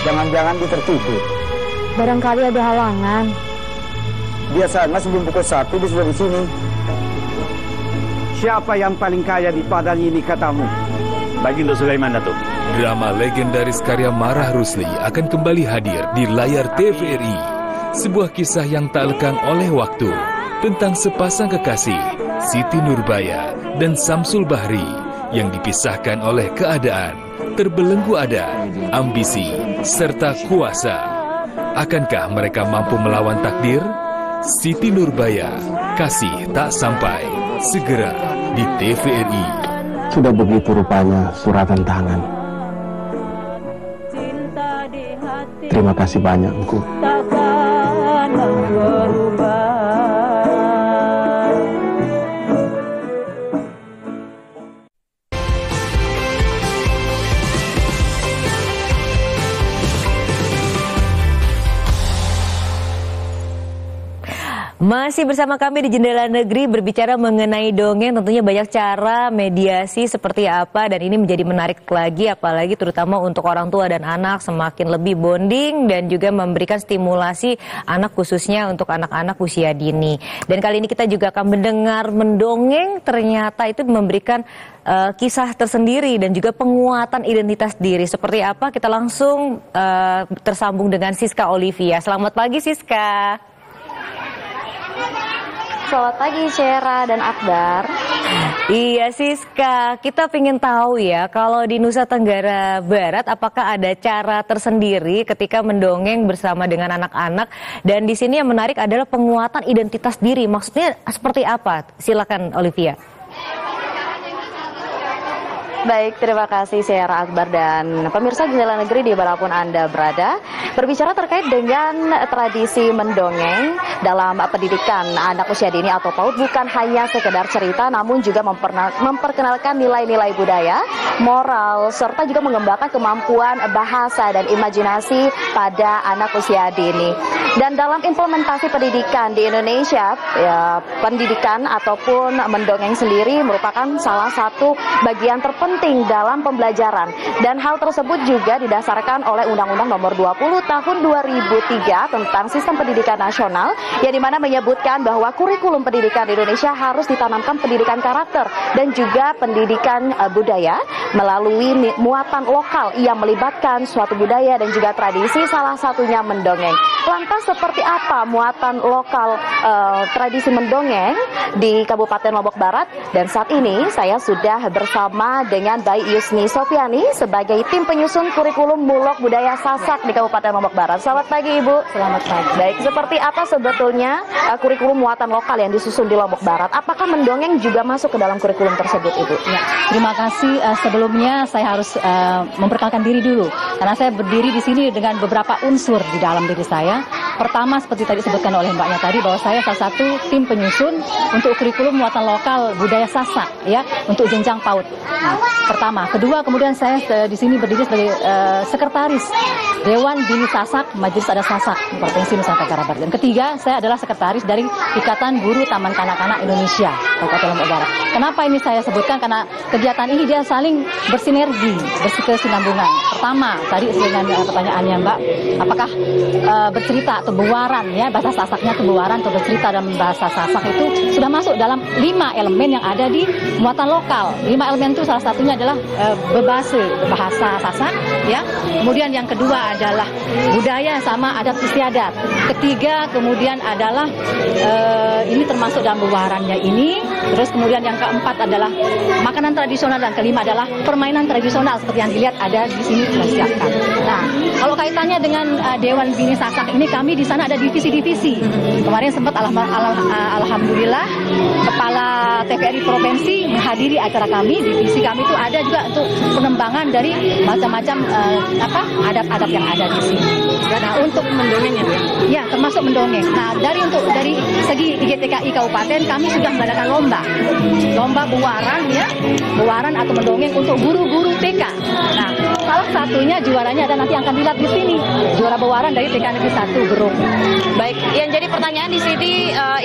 [SPEAKER 13] Jangan-jangan dia tertidur.
[SPEAKER 7] Barangkali ada halangan.
[SPEAKER 13] Biasanya sebelum pukul 1 dia sudah di sini. Siapa yang paling kaya di Padang ini katamu?
[SPEAKER 18] Bagindo Sulaiman Datuk.
[SPEAKER 12] Drama legendaris karya Marah Rusli akan kembali hadir di layar TVRI. Sebuah kisah yang tak lekang oleh waktu tentang sepasang kekasih, Siti Nurbaya dan Samsul Bahri, yang dipisahkan oleh keadaan, terbelenggu ada, ambisi, serta kuasa. Akankah mereka mampu melawan takdir? Siti Nurbaya, Kasih Tak Sampai, segera di TVRI.
[SPEAKER 19] Sudah begitu rupanya suratan tangan. Terima kasih banyak, Engku.
[SPEAKER 5] Masih bersama kami di Jendela Negeri berbicara mengenai dongeng, tentunya banyak cara mediasi seperti apa dan ini menjadi menarik lagi apalagi terutama untuk orang tua dan anak semakin lebih bonding dan juga memberikan stimulasi anak khususnya untuk anak-anak usia dini. Dan kali ini kita juga akan mendengar mendongeng ternyata itu memberikan kisah tersendiri dan juga penguatan identitas diri. Seperti apa kita langsung tersambung dengan Siska Olivia. Selamat pagi Siska.
[SPEAKER 20] Selamat pagi Syera dan Akbar.
[SPEAKER 5] Iya Siska, kita ingin tahu ya kalau di Nusa Tenggara Barat apakah ada cara tersendiri ketika mendongeng bersama dengan anak-anak dan di sini yang menarik adalah penguatan identitas diri. Maksudnya seperti apa? Silakan Olivia.
[SPEAKER 20] Baik, terima kasih Syera Akbar dan pemirsa Jendela Negeri dimanapun Anda berada. Berbicara terkait dengan tradisi mendongeng dalam pendidikan anak usia dini atau PAUD bukan hanya sekedar cerita namun juga memperkenalkan nilai-nilai budaya, moral, serta juga mengembangkan kemampuan bahasa dan imajinasi pada anak usia dini. Dan dalam implementasi pendidikan di Indonesia, ya, pendidikan ataupun mendongeng sendiri merupakan salah satu bagian terpenting dalam pembelajaran dan hal tersebut juga didasarkan oleh Undang-Undang Nomor 20 Tahun 2003 tentang Sistem Pendidikan Nasional yang dimana menyebutkan bahwa kurikulum pendidikan di Indonesia harus ditanamkan pendidikan karakter dan juga pendidikan budaya melalui muatan lokal yang melibatkan suatu budaya dan juga tradisi, salah satunya mendongeng. Lantas seperti apa muatan lokal tradisi mendongeng di Kabupaten Lombok Barat? Dan saat ini saya sudah bersama dengan Bayi Yusni Sofiani sebagai tim penyusun kurikulum Mulok Budaya Sasak di Kabupaten Lombok Barat. Selamat pagi Ibu.
[SPEAKER 5] Selamat pagi.
[SPEAKER 20] Baik, seperti apa sebetulnya kurikulum muatan lokal yang disusun di Lombok Barat? Apakah mendongeng juga masuk ke dalam kurikulum tersebut Ibu?
[SPEAKER 21] Ya, terima kasih. Sebelumnya saya harus memperkenalkan diri dulu karena saya berdiri di sini dengan beberapa unsur di dalam diri saya. Pertama seperti tadi disebutkan oleh Mbaknya tadi bahwa saya salah satu tim penyusun untuk kurikulum muatan lokal budaya Sasak ya untuk jenjang PAUD. Nah, pertama, kedua kemudian saya di sini berdiri sebagai sekretaris Dewan Bini Sasak Majelis Adat Sasak Provinsi Nusa Tenggara Barat. Dan ketiga, saya adalah sekretaris dari Ikatan Guru Taman Kanak-Kanak Indonesia Kabupaten Lombok Barat. Kenapa ini saya sebutkan? Karena kegiatan ini dia saling bersinergi, berkesinambungan. Pertama, tadi dengan pertanyaannya Mbak, apakah bercerita atau bewaran ya, bahasa Sasaknya itu bewaran atau bercerita dalam bahasa Sasak itu sudah masuk dalam 5 elemen yang ada di muatan lokal. 5 elemen itu salah satunya adalah bahasa Sasak ya. Kemudian yang kedua adalah budaya sama adat istiadat. Ketiga kemudian adalah ini termasuk dalam bewarannya ini. Terus kemudian yang keempat adalah makanan tradisional dan kelima adalah permainan tradisional seperti yang dilihat ada di sini sudah disiapkan. Nah, kalau kaitannya dengan Dewan Bini Sasak ini kami di sana ada divisi-divisi. Kemarin sempat alhamdulillah Kepala TVRI Provinsi menghadiri acara kami. Divisi kami itu ada juga untuk pengembangan dari macam-macam adat-adat yang ada di sini. Nah, untuk mendongengnya, ya termasuk mendongeng. Nah, dari segi IGTKI Kabupaten kami sudah mengadakan lomba bewaran ya, bewaran atau mendongeng untuk guru-guru TK. Nah, salah satunya juaranya ada nanti akan dilihat di sini, juara bewaran dari TK Negeri 1 Geruk.
[SPEAKER 20] Baik, yang jadi pertanyaan di sini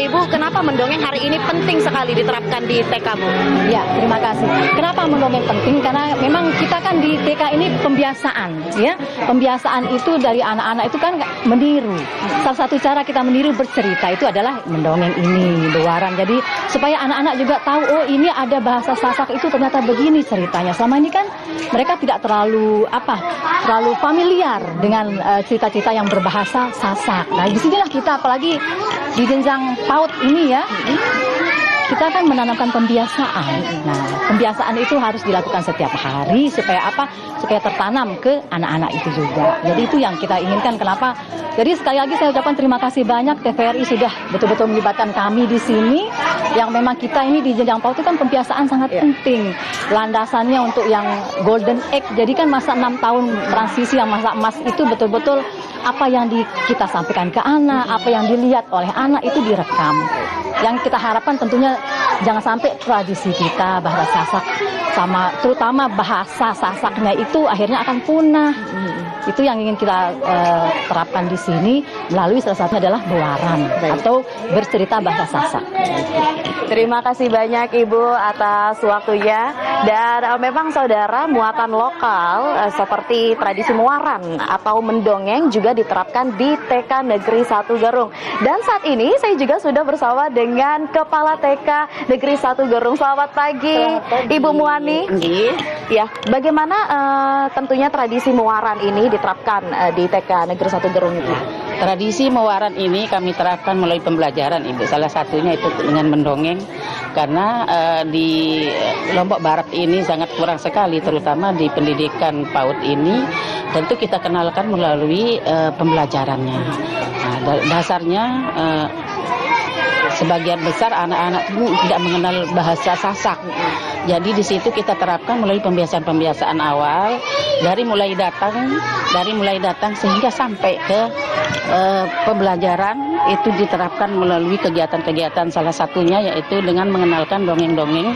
[SPEAKER 20] Ibu, kenapa mendongeng hari ini penting sekali diterapkan di TK Bu?
[SPEAKER 21] Ya, terima kasih. Kenapa mendongeng penting? Karena memang kita kan di TK ini pembiasaan ya. Pembiasaan itu dari anak-anak itu kan meniru. Salah satu cara kita meniru bercerita itu adalah mendongeng ini, bewaran. Jadi supaya anak-anak juga tahu, oh ini ada bahasa Sasak itu ternyata begini ceritanya. Selama ini kan mereka tidak terlalu familiar dengan cerita-cerita yang berbahasa Sasak. Nah, disinilah kita apalagi di jenjang PAUD ini ya, kita kita kan menanamkan pembiasaan. Nah, pembiasaan itu harus dilakukan setiap hari supaya apa? Supaya tertanam ke anak-anak itu juga. Jadi itu yang kita inginkan. Kenapa? Jadi sekali lagi saya ucapkan terima kasih banyak TVRI sudah betul-betul melibatkan kami di sini. Yang memang kita ini di jenjang PAUD itu kan pembiasaan sangat penting. Landasannya untuk yang golden age. Jadi kan masa 6 tahun transisi yang masa emas itu betul-betul apa yang kita sampaikan ke anak, apa yang dilihat oleh anak itu direkam. Yang kita harapkan tentunya jangan sampai tradisi kita bahasa Sasak sama terutama bahasa Sasaknya itu akhirnya akan punah. Itu yang ingin kita terapkan di sini melalui salah satunya adalah bewaran atau bercerita bahasa Sasak.
[SPEAKER 20] Terima kasih banyak Ibu atas waktunya. Dan memang saudara, muatan lokal seperti tradisi mewaran atau mendongeng juga diterapkan di TK Negeri 1 Gerung. Dan saat ini saya juga sudah bersama dengan Kepala TK Negeri 1 Gerung. Selamat pagi, Ibu Muani. Ya, bagaimana tentunya tradisi mewaran ini diterapkan di TK Negeri 1 Gerung itu?
[SPEAKER 1] Tradisi mewaran ini kami terapkan melalui pembelajaran, Ibu. Salah satunya itu dengan mendongeng, karena di Lombok Barat ini sangat kurang sekali, terutama di pendidikan PAUD ini. Tentu kita kenalkan melalui pembelajarannya. Nah, dasarnya sebagian besar anak-anak itu tidak mengenal bahasa Sasak. Jadi di situ kita terapkan melalui pembiasaan-pembiasaan awal dari mulai datang sehingga sampai ke pembelajaran itu diterapkan melalui kegiatan-kegiatan, salah satunya yaitu dengan mengenalkan dongeng-dongeng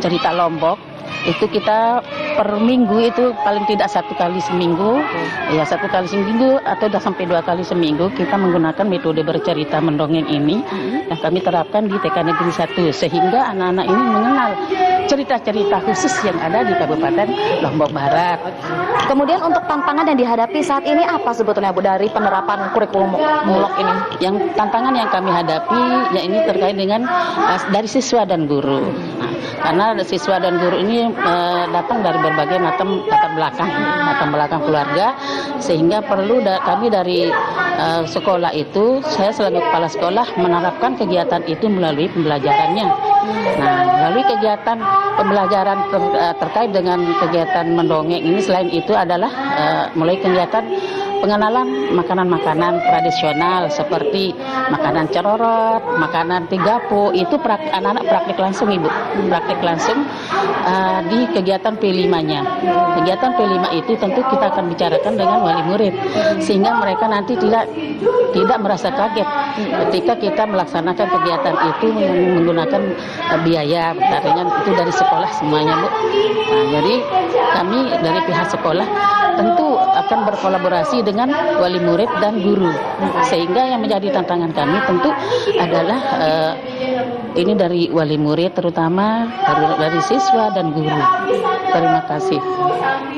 [SPEAKER 1] cerita Lombok. Itu kita per minggu itu paling tidak 1 kali seminggu, ya 1 kali seminggu atau sampai 2 kali seminggu kita menggunakan metode bercerita mendongeng ini. Yang kami terapkan di TK Negeri 1 sehingga anak-anak ini mengenal cerita-cerita khusus yang ada di Kabupaten Lombok Barat.
[SPEAKER 20] Kemudian untuk tantangan yang dihadapi saat ini apa sebetulnya Bu dari penerapan kurikulum mulok ini?
[SPEAKER 1] Yang tantangan yang kami hadapi ya ini terkait dengan dari siswa dan guru. Karena siswa dan guru ini datang dari berbagai macam latar belakang keluarga, sehingga perlu kami dari sekolah itu, saya selaku kepala sekolah menerapkan kegiatan itu melalui pembelajarannya. Nah, melalui kegiatan pembelajaran terkait dengan kegiatan mendongeng ini, selain itu adalah mulai kegiatan pengenalan makanan-makanan tradisional seperti makanan cerorot, makanan tigapo, itu anak-anak praktik langsung, Ibu. Praktik langsung di kegiatan P5-nya. Kegiatan P5 itu tentu kita akan bicarakan dengan wali murid sehingga mereka nanti tidak merasa kaget ketika kita melaksanakan kegiatan itu menggunakan biaya, artinya itu dari sekolah semuanya, Bu. Nah, jadi kami dari pihak sekolah tentu akan berkolaborasi dengan wali murid dan guru, sehingga yang menjadi tantangan kami tentu adalah ini dari wali murid terutama dari siswa dan guru. Terima kasih.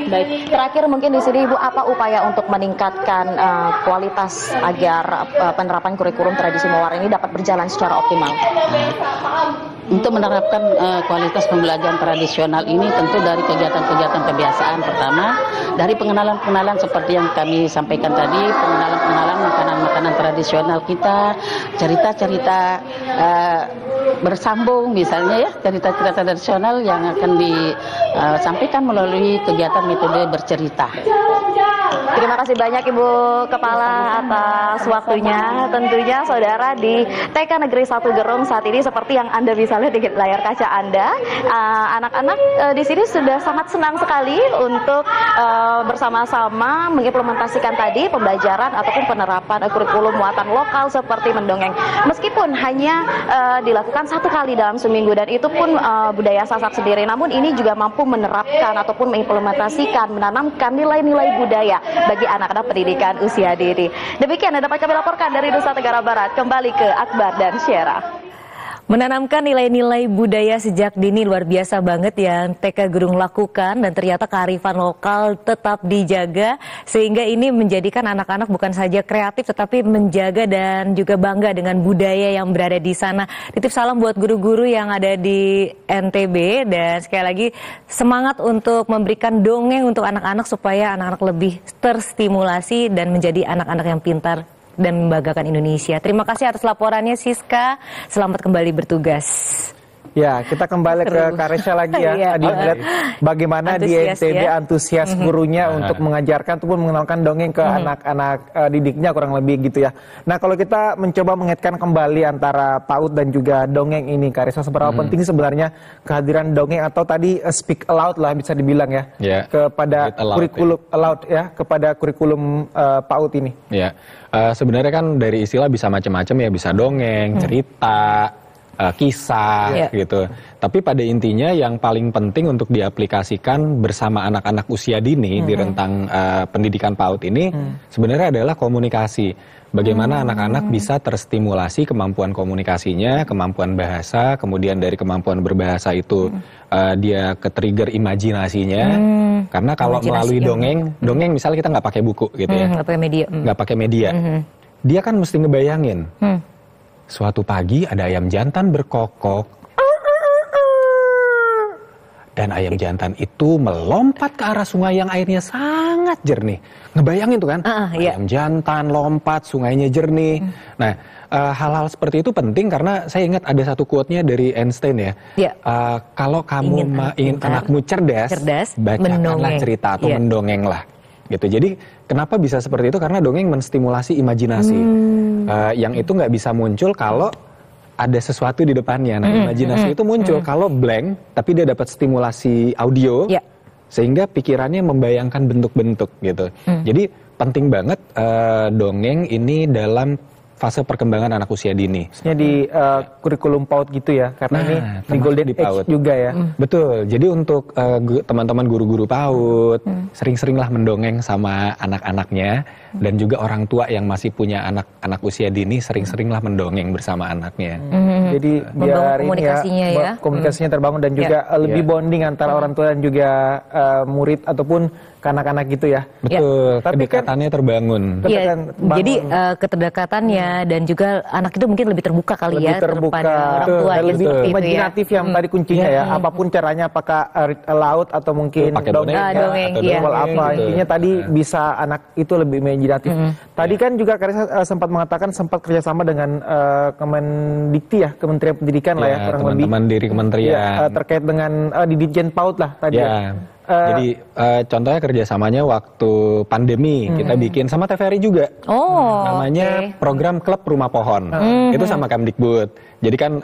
[SPEAKER 20] Baik, terakhir mungkin di sini Ibu, apa upaya untuk meningkatkan kualitas agar penerapan kurikulum tradisi mewaran ini dapat berjalan secara optimal?
[SPEAKER 1] Untuk menerapkan kualitas pembelajaran tradisional ini tentu dari kegiatan-kegiatan kebiasaan. Pertama, dari pengenalan-pengenalan seperti yang kami sampaikan tadi, pengenalan-pengenalan makanan-makanan tradisional kita, cerita-cerita bersambung misalnya ya, cerita-cerita tradisional yang akan disampaikan melalui kegiatan metode bercerita.
[SPEAKER 20] Terima kasih banyak Ibu Kepala atas waktunya. Tentunya saudara di TK Negeri 1 Gerung saat ini seperti yang Anda bisa lihat di layar kaca Anda, anak-anak di sini sudah sangat senang sekali untuk bersama-sama mengimplementasikan tadi pembelajaran ataupun penerapan kurikulum muatan lokal seperti mendongeng. Meskipun hanya dilakukan 1 kali dalam seminggu dan itu pun budaya Sasak sendiri, namun ini juga mampu menerapkan ataupun mengimplementasikan, menanamkan nilai-nilai budaya bagi anak-anak pendidikan usia dini. Demikian yang dapat kami laporkan dari Nusa Tenggara Barat. Kembali ke Akbar dan Syera.
[SPEAKER 5] Menanamkan nilai-nilai budaya sejak dini luar biasa banget yang TK Gerung lakukan, dan ternyata kearifan lokal tetap dijaga sehingga ini menjadikan anak-anak bukan saja kreatif tetapi menjaga dan juga bangga dengan budaya yang berada di sana. Titip salam buat guru-guru yang ada di NTB dan sekali lagi semangat untuk memberikan dongeng untuk anak-anak supaya anak-anak lebih terstimulasi dan menjadi anak-anak yang pintar dan membanggakan Indonesia. Terima kasih atas laporannya Siska. Selamat kembali bertugas.
[SPEAKER 4] Ya, kita kembali ke Karesha lagi ya. Tadi lihat bagaimana di NTB antusias gurunya untuk mengajarkan ataupun mengenalkan dongeng ke anak-anak didiknya kurang lebih gitu ya. Nah, kalau kita mencoba mengaitkan kembali antara PAUD dan juga dongeng ini, Karesha, seberapa penting sebenarnya kehadiran dongeng atau tadi speak aloud lah bisa dibilang ya, kepada kurikulum aloud ya, kepada kurikulum PAUD ini.
[SPEAKER 8] Ya, sebenarnya kan dari istilah bisa macam-macam ya, bisa dongeng, cerita, kisah gitu. Tapi pada intinya yang paling penting untuk diaplikasikan bersama anak-anak usia dini di rentang pendidikan PAUD ini sebenarnya adalah komunikasi. Bagaimana anak-anak bisa terstimulasi kemampuan komunikasinya, kemampuan bahasa, kemudian dari kemampuan berbahasa itu dia ke-trigger imajinasinya. Karena kalau melalui dongeng misalnya kita nggak pakai buku gitu ya, nggak pakai media, dia kan mesti ngebayangin. Suatu pagi ada ayam jantan berkokok dan ayam jantan itu melompat ke arah sungai yang airnya sangat jernih. Ngebayangin tuh kan, ayam jantan lompat, sungainya jernih. Nah, hal-hal seperti itu penting karena saya ingat ada satu quote-nya dari Einstein ya. Kalau kamu ingin anakmu cerdas, bacakanlah cerita atau mendongenglah. Gitu. Jadi kenapa bisa seperti itu? Karena dongeng menstimulasi imajinasi. Yang itu nggak bisa muncul kalau ada sesuatu di depannya. Nah, imajinasi itu muncul kalau blank, tapi dia dapat stimulasi audio, sehingga pikirannya membayangkan bentuk-bentuk gitu. Jadi penting banget dongeng ini dalam fase perkembangan anak usia dini.
[SPEAKER 4] Maksudnya di kurikulum PAUD gitu ya, karena ini di Golden Age juga ya.
[SPEAKER 8] Betul, jadi untuk teman-teman guru-guru PAUD, sering-seringlah mendongeng sama anak-anaknya, dan juga orang tua yang masih punya anak-anak usia dini, sering-seringlah mendongeng bersama anaknya.
[SPEAKER 4] Jadi biar komunikasinya terbangun dan juga lebih bonding antara orang tua dan juga murid ataupun anak-anak gitu ya.
[SPEAKER 8] Betul, kedekatannya terbangun.
[SPEAKER 5] Jadi keterdekatannya dan juga anak itu mungkin lebih terbuka kali ya kepada orang tua.
[SPEAKER 4] Dan lebih imajinatif yang tadi kuncinya ya. Apapun caranya, apakah laut atau mungkin dongeng atau apa. Intinya tadi bisa anak itu lebih imajinatif. Tadi kan juga Karesha sempat mengatakan sempat kerjasama dengan Kemendikti ya, Kementerian Pendidikan lah ya, kurang lebih.
[SPEAKER 8] Teman-teman dari kementerian.
[SPEAKER 4] Terkait dengan di Ditjen PAUD lah tadi ya.
[SPEAKER 8] Jadi contohnya kerjasamanya waktu pandemi kita bikin sama TVRI juga. Namanya program Klub Rumah Pohon. Itu sama Kemdikbud. Jadi kan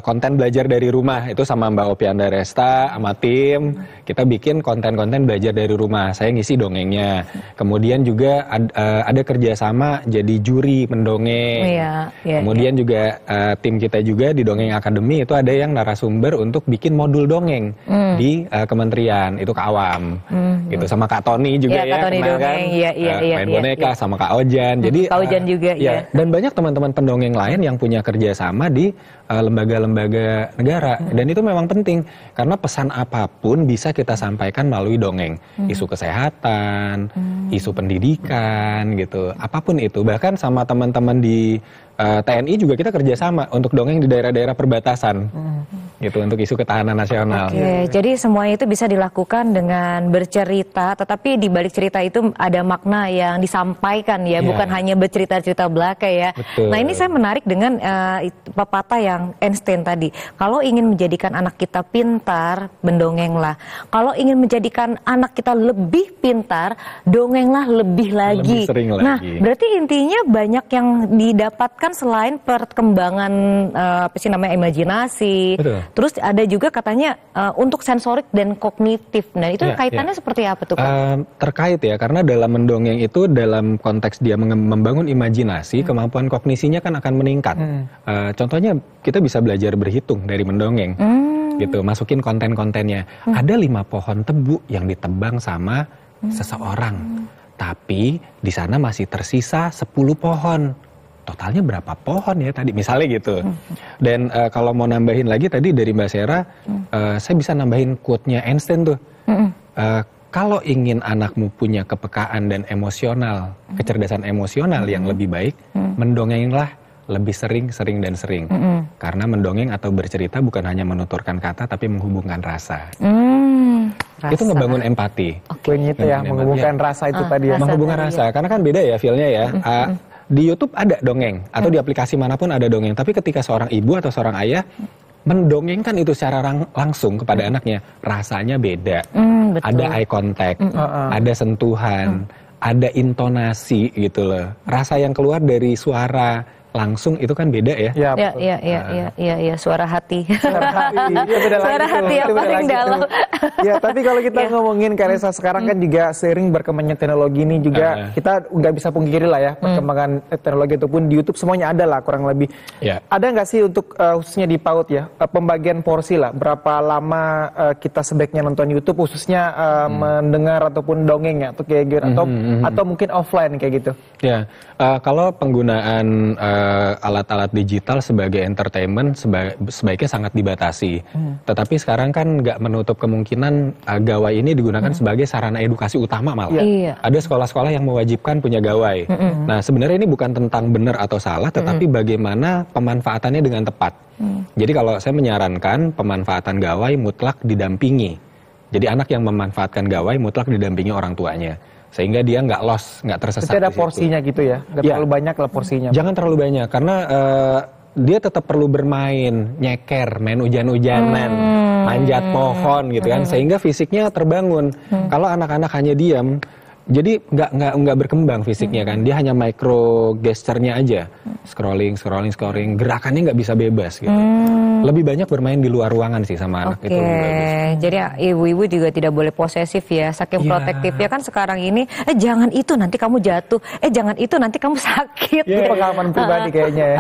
[SPEAKER 8] konten belajar dari rumah itu sama Mbak Opianda Resta sama tim. Kita bikin konten-konten belajar dari rumah. Saya ngisi dongengnya. Kemudian juga ada kerjasama jadi juri mendongeng. Kemudian juga tim kita juga di Dongeng Akademi itu ada yang narasumber untuk bikin modul dongeng di kementerian. Itu Kak Awam, gitu sama Kak Tony juga ya,
[SPEAKER 5] Tony
[SPEAKER 8] kenal kan, main boneka sama Kak Ojan. Jadi
[SPEAKER 5] Kak Ojan juga
[SPEAKER 8] dan banyak teman-teman pendongeng lain yang punya kerjasama di lembaga-lembaga negara, dan itu memang penting karena pesan apapun bisa kita sampaikan melalui dongeng, isu kesehatan, isu pendidikan, gitu, apapun itu. Bahkan sama teman-teman di TNI juga kita kerjasama untuk dongeng di daerah-daerah perbatasan, gitu, untuk isu ketahanan nasional.
[SPEAKER 5] Jadi semuanya itu bisa dilakukan dengan bercerita, tetapi di balik cerita itu ada makna yang disampaikan ya, bukan hanya bercerita-cerita belaka ya. Nah, ini saya menarik dengan pepatah yang Einstein tadi. Kalau ingin menjadikan anak kita pintar, mendongenglah. Kalau ingin menjadikan anak kita lebih pintar, dongenglah lebih lagi.
[SPEAKER 8] Lebih sering
[SPEAKER 5] nah,
[SPEAKER 8] lagi.
[SPEAKER 5] Berarti intinya banyak yang didapatkan selain perkembangan imajinasi.
[SPEAKER 8] Betul.
[SPEAKER 5] Terus ada juga katanya untuk sensorik dan kognitif. Nah, itu kaitannya seperti apa tuh, Pak?
[SPEAKER 8] Terkait ya, karena dalam mendongeng itu dalam konteks dia membangun imajinasi, kemampuan kognisinya kan akan meningkat. Contohnya kita bisa belajar berhitung dari mendongeng. Gitu, masukin konten-kontennya. Ada 5 pohon tebu yang ditebang sama seseorang. Tapi di sana masih tersisa 10 pohon. Totalnya berapa pohon ya tadi, misalnya gitu. Dan kalau mau nambahin lagi tadi dari Mbak Sera, saya bisa nambahin quote-nya Einstein tuh. Kalau ingin anakmu punya kepekaan dan emosional, kecerdasan emosional yang lebih baik, mendongenglah lebih sering, dan sering. Karena mendongeng atau bercerita bukan hanya menuturkan kata, tapi menghubungkan rasa. Itu ngebangun empati.
[SPEAKER 4] Poinnya itu ya, menghubungkan rasa itu tadi ya.
[SPEAKER 8] Menghubungkan rasa, karena kan beda ya feel-nya ya. Di YouTube ada dongeng, atau di aplikasi manapun ada dongeng. Tapi ketika seorang ibu atau seorang ayah mendongengkan itu secara langsung kepada anaknya, rasanya beda.
[SPEAKER 5] Betul.
[SPEAKER 8] Ada eye contact, ada sentuhan, ada intonasi gitu loh. Rasa yang keluar dari suara langsung itu kan beda ya.
[SPEAKER 5] Iya, suara hati.
[SPEAKER 4] Suara hati
[SPEAKER 5] yang paling dalam.
[SPEAKER 4] Ya, tapi kalau kita ngomongin Karesa sekarang kan juga sering berkembangnya teknologi ini juga kita nggak bisa pungkiri lah ya perkembangan teknologi ataupun di YouTube semuanya ada lah kurang lebih. Ada nggak sih untuk khususnya di PAUD ya pembagian porsi lah berapa lama kita sebaiknya nonton YouTube khususnya mendengar ataupun dongeng ya atau kayak gitu atau mungkin offline kayak gitu.
[SPEAKER 8] Ya, kalau penggunaan alat-alat digital sebagai entertainment sebaiknya sangat dibatasi. Tetapi sekarang kan nggak menutup kemungkinan gawai ini digunakan sebagai sarana edukasi utama malah. Ada sekolah-sekolah yang mewajibkan punya gawai. Nah sebenarnya ini bukan tentang benar atau salah, tetapi bagaimana pemanfaatannya dengan tepat. Jadi kalau saya menyarankan pemanfaatan gawai mutlak didampingi. Jadi anak yang memanfaatkan gawai mutlak didampingi orang tuanya. Sehingga dia nggak lost, nggak tersesat.
[SPEAKER 4] Itu ada porsinya gitu ya, nggak terlalu banyak lah porsinya.
[SPEAKER 8] Jangan terlalu banyak, karena dia tetap perlu bermain, nyeker, main hujan-hujanan, manjat pohon gitu kan, sehingga fisiknya terbangun. Kalau anak-anak hanya diam, jadi nggak berkembang fisiknya kan, dia hanya micro gesturnya aja, scrolling, gerakannya nggak bisa bebas gitu. Lebih banyak bermain di luar ruangan sih sama anak itu.
[SPEAKER 5] Jadi ibu-ibu juga tidak boleh posesif ya, saking protektifnya kan sekarang ini. Jangan itu nanti kamu jatuh. Jangan itu nanti kamu sakit.
[SPEAKER 4] Itu pengalaman pribadi kayaknya ya.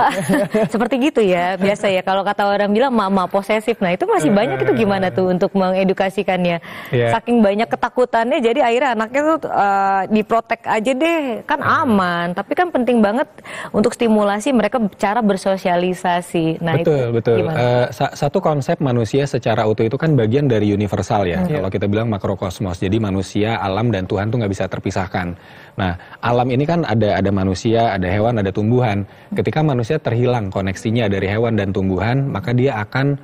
[SPEAKER 5] Seperti gitu ya, biasa ya. Kalau kata orang bilang mama posesif, nah itu masih banyak itu gimana tuh untuk mengedukasikannya. Saking banyak ketakutannya, jadi akhirnya anaknya tuh diprotek aja deh, kan aman. Tapi kan penting banget untuk stimulasi mereka cara bersosialisasi. Nah
[SPEAKER 8] betul. Satu konsep manusia secara utuh itu kan bagian dari universal ya. Kalau kita bilang makrokosmos, jadi manusia, alam dan Tuhan tuh nggak bisa terpisahkan. Nah, alam ini kan ada manusia, ada hewan, ada tumbuhan. Ketika manusia terhilang koneksinya dari hewan dan tumbuhan, maka dia akan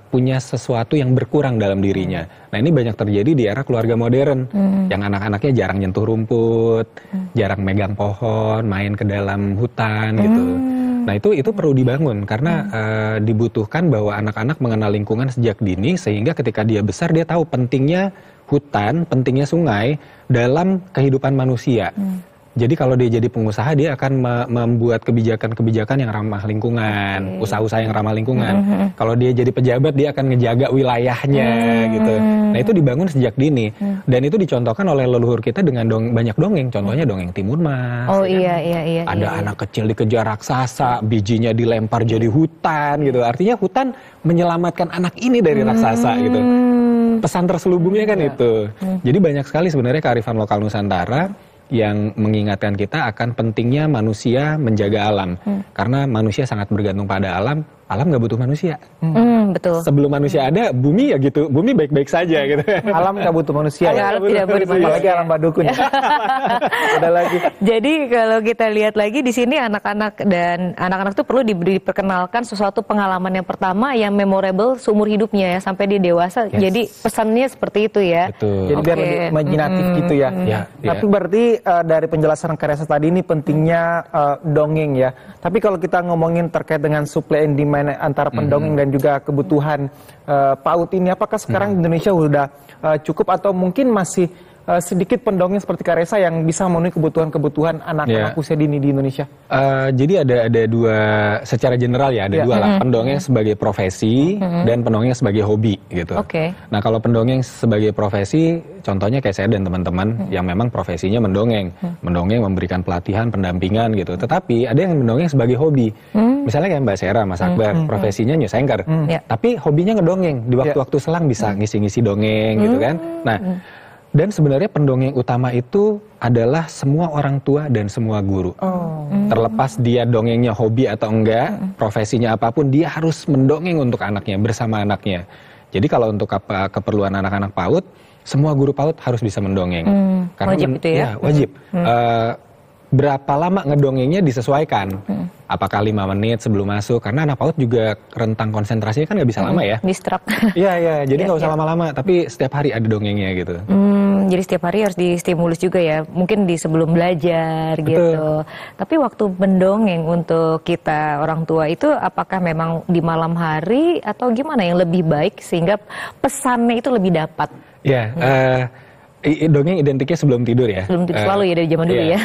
[SPEAKER 8] punya sesuatu yang berkurang dalam dirinya. Nah, ini banyak terjadi di era keluarga modern, yang anak-anaknya jarang nyentuh rumput, jarang megang pohon, main ke dalam hutan gitu. Nah itu perlu dibangun karena dibutuhkan bahwa anak-anak mengenal lingkungan sejak dini sehingga ketika dia besar dia tahu pentingnya hutan, pentingnya sungai dalam kehidupan manusia. Jadi kalau dia jadi pengusaha dia akan membuat kebijakan-kebijakan yang ramah lingkungan, usaha-usaha yang ramah lingkungan. Kalau dia jadi pejabat dia akan ngejaga wilayahnya gitu. Nah itu dibangun sejak dini dan itu dicontohkan oleh leluhur kita dengan banyak dongeng. Contohnya dongeng Timun Mas.
[SPEAKER 5] Iya.
[SPEAKER 8] Ada anak kecil dikejar raksasa, bijinya dilempar jadi hutan gitu. Artinya hutan menyelamatkan anak ini dari raksasa gitu. Pesan terselubungnya kan itu. Jadi banyak sekali sebenarnya kearifan lokal Nusantara yang mengingatkan kita akan pentingnya manusia menjaga alam. Karena manusia sangat bergantung pada alam nggak butuh manusia.
[SPEAKER 5] Betul.
[SPEAKER 8] Sebelum manusia ada, bumi ya gitu, bumi baik-baik saja gitu.
[SPEAKER 4] Alam nggak butuh manusia.
[SPEAKER 5] Alam tidak butuh manusia.
[SPEAKER 4] Apalagi alam badukun. Ada lagi.
[SPEAKER 5] Jadi kalau kita lihat lagi di sini anak-anak tuh perlu diperkenalkan sesuatu pengalaman yang pertama yang memorable seumur hidupnya ya sampai di dewasa. Jadi pesannya seperti itu ya.
[SPEAKER 8] Betul.
[SPEAKER 4] Jadi biar lebih imajinatif gitu ya. Tapi berarti dari penjelasan Karesa tadi ini pentingnya dongeng ya. Tapi kalau kita ngomongin terkait dengan supply and demand antara pendongeng dan juga kebutuhan PAUD ini, apakah sekarang Indonesia sudah cukup atau mungkin masih sedikit pendongeng seperti Karesa yang bisa memenuhi kebutuhan anak-anak usia dini di Indonesia?
[SPEAKER 8] Jadi ada dua, secara general ya, ada dua lah, pendongeng sebagai profesi dan pendongeng sebagai hobi gitu. Nah kalau pendongeng sebagai profesi, contohnya kayak saya dan teman-teman yang memang profesinya mendongeng, memberikan pelatihan, pendampingan gitu. Tetapi ada yang mendongeng sebagai hobi. Misalnya kayak Mbak Sera, Mas Akbar, profesinya news anchor, tapi hobinya ngedongeng, di waktu-waktu selang bisa ngisi-ngisi dongeng gitu kan. Nah, dan sebenarnya pendongeng utama itu adalah semua orang tua dan semua guru. Terlepas dia dongengnya hobi atau enggak, profesinya apapun, dia harus mendongeng untuk anaknya, bersama anaknya. Jadi kalau untuk keperluan anak-anak PAUD, semua guru PAUD harus bisa mendongeng. Karena
[SPEAKER 5] wajib itu ya?
[SPEAKER 8] Wajib. Berapa lama ngedongengnya disesuaikan. Apakah 5 menit sebelum masuk? Karena anak PAUD juga rentang konsentrasinya kan nggak bisa lama ya.
[SPEAKER 5] Distract.
[SPEAKER 8] Iya, jadi nggak usah lama-lama. Tapi setiap hari ada dongengnya gitu.
[SPEAKER 5] Jadi setiap hari harus distimulus juga ya, mungkin di sebelum belajar gitu. Tapi waktu mendongeng untuk kita orang tua itu apakah memang di malam hari atau gimana yang lebih baik sehingga pesannya itu lebih dapat?
[SPEAKER 8] Ya, dongeng identiknya sebelum tidur ya.
[SPEAKER 5] Sebelum tidur selalu ya dari zaman dulu ya.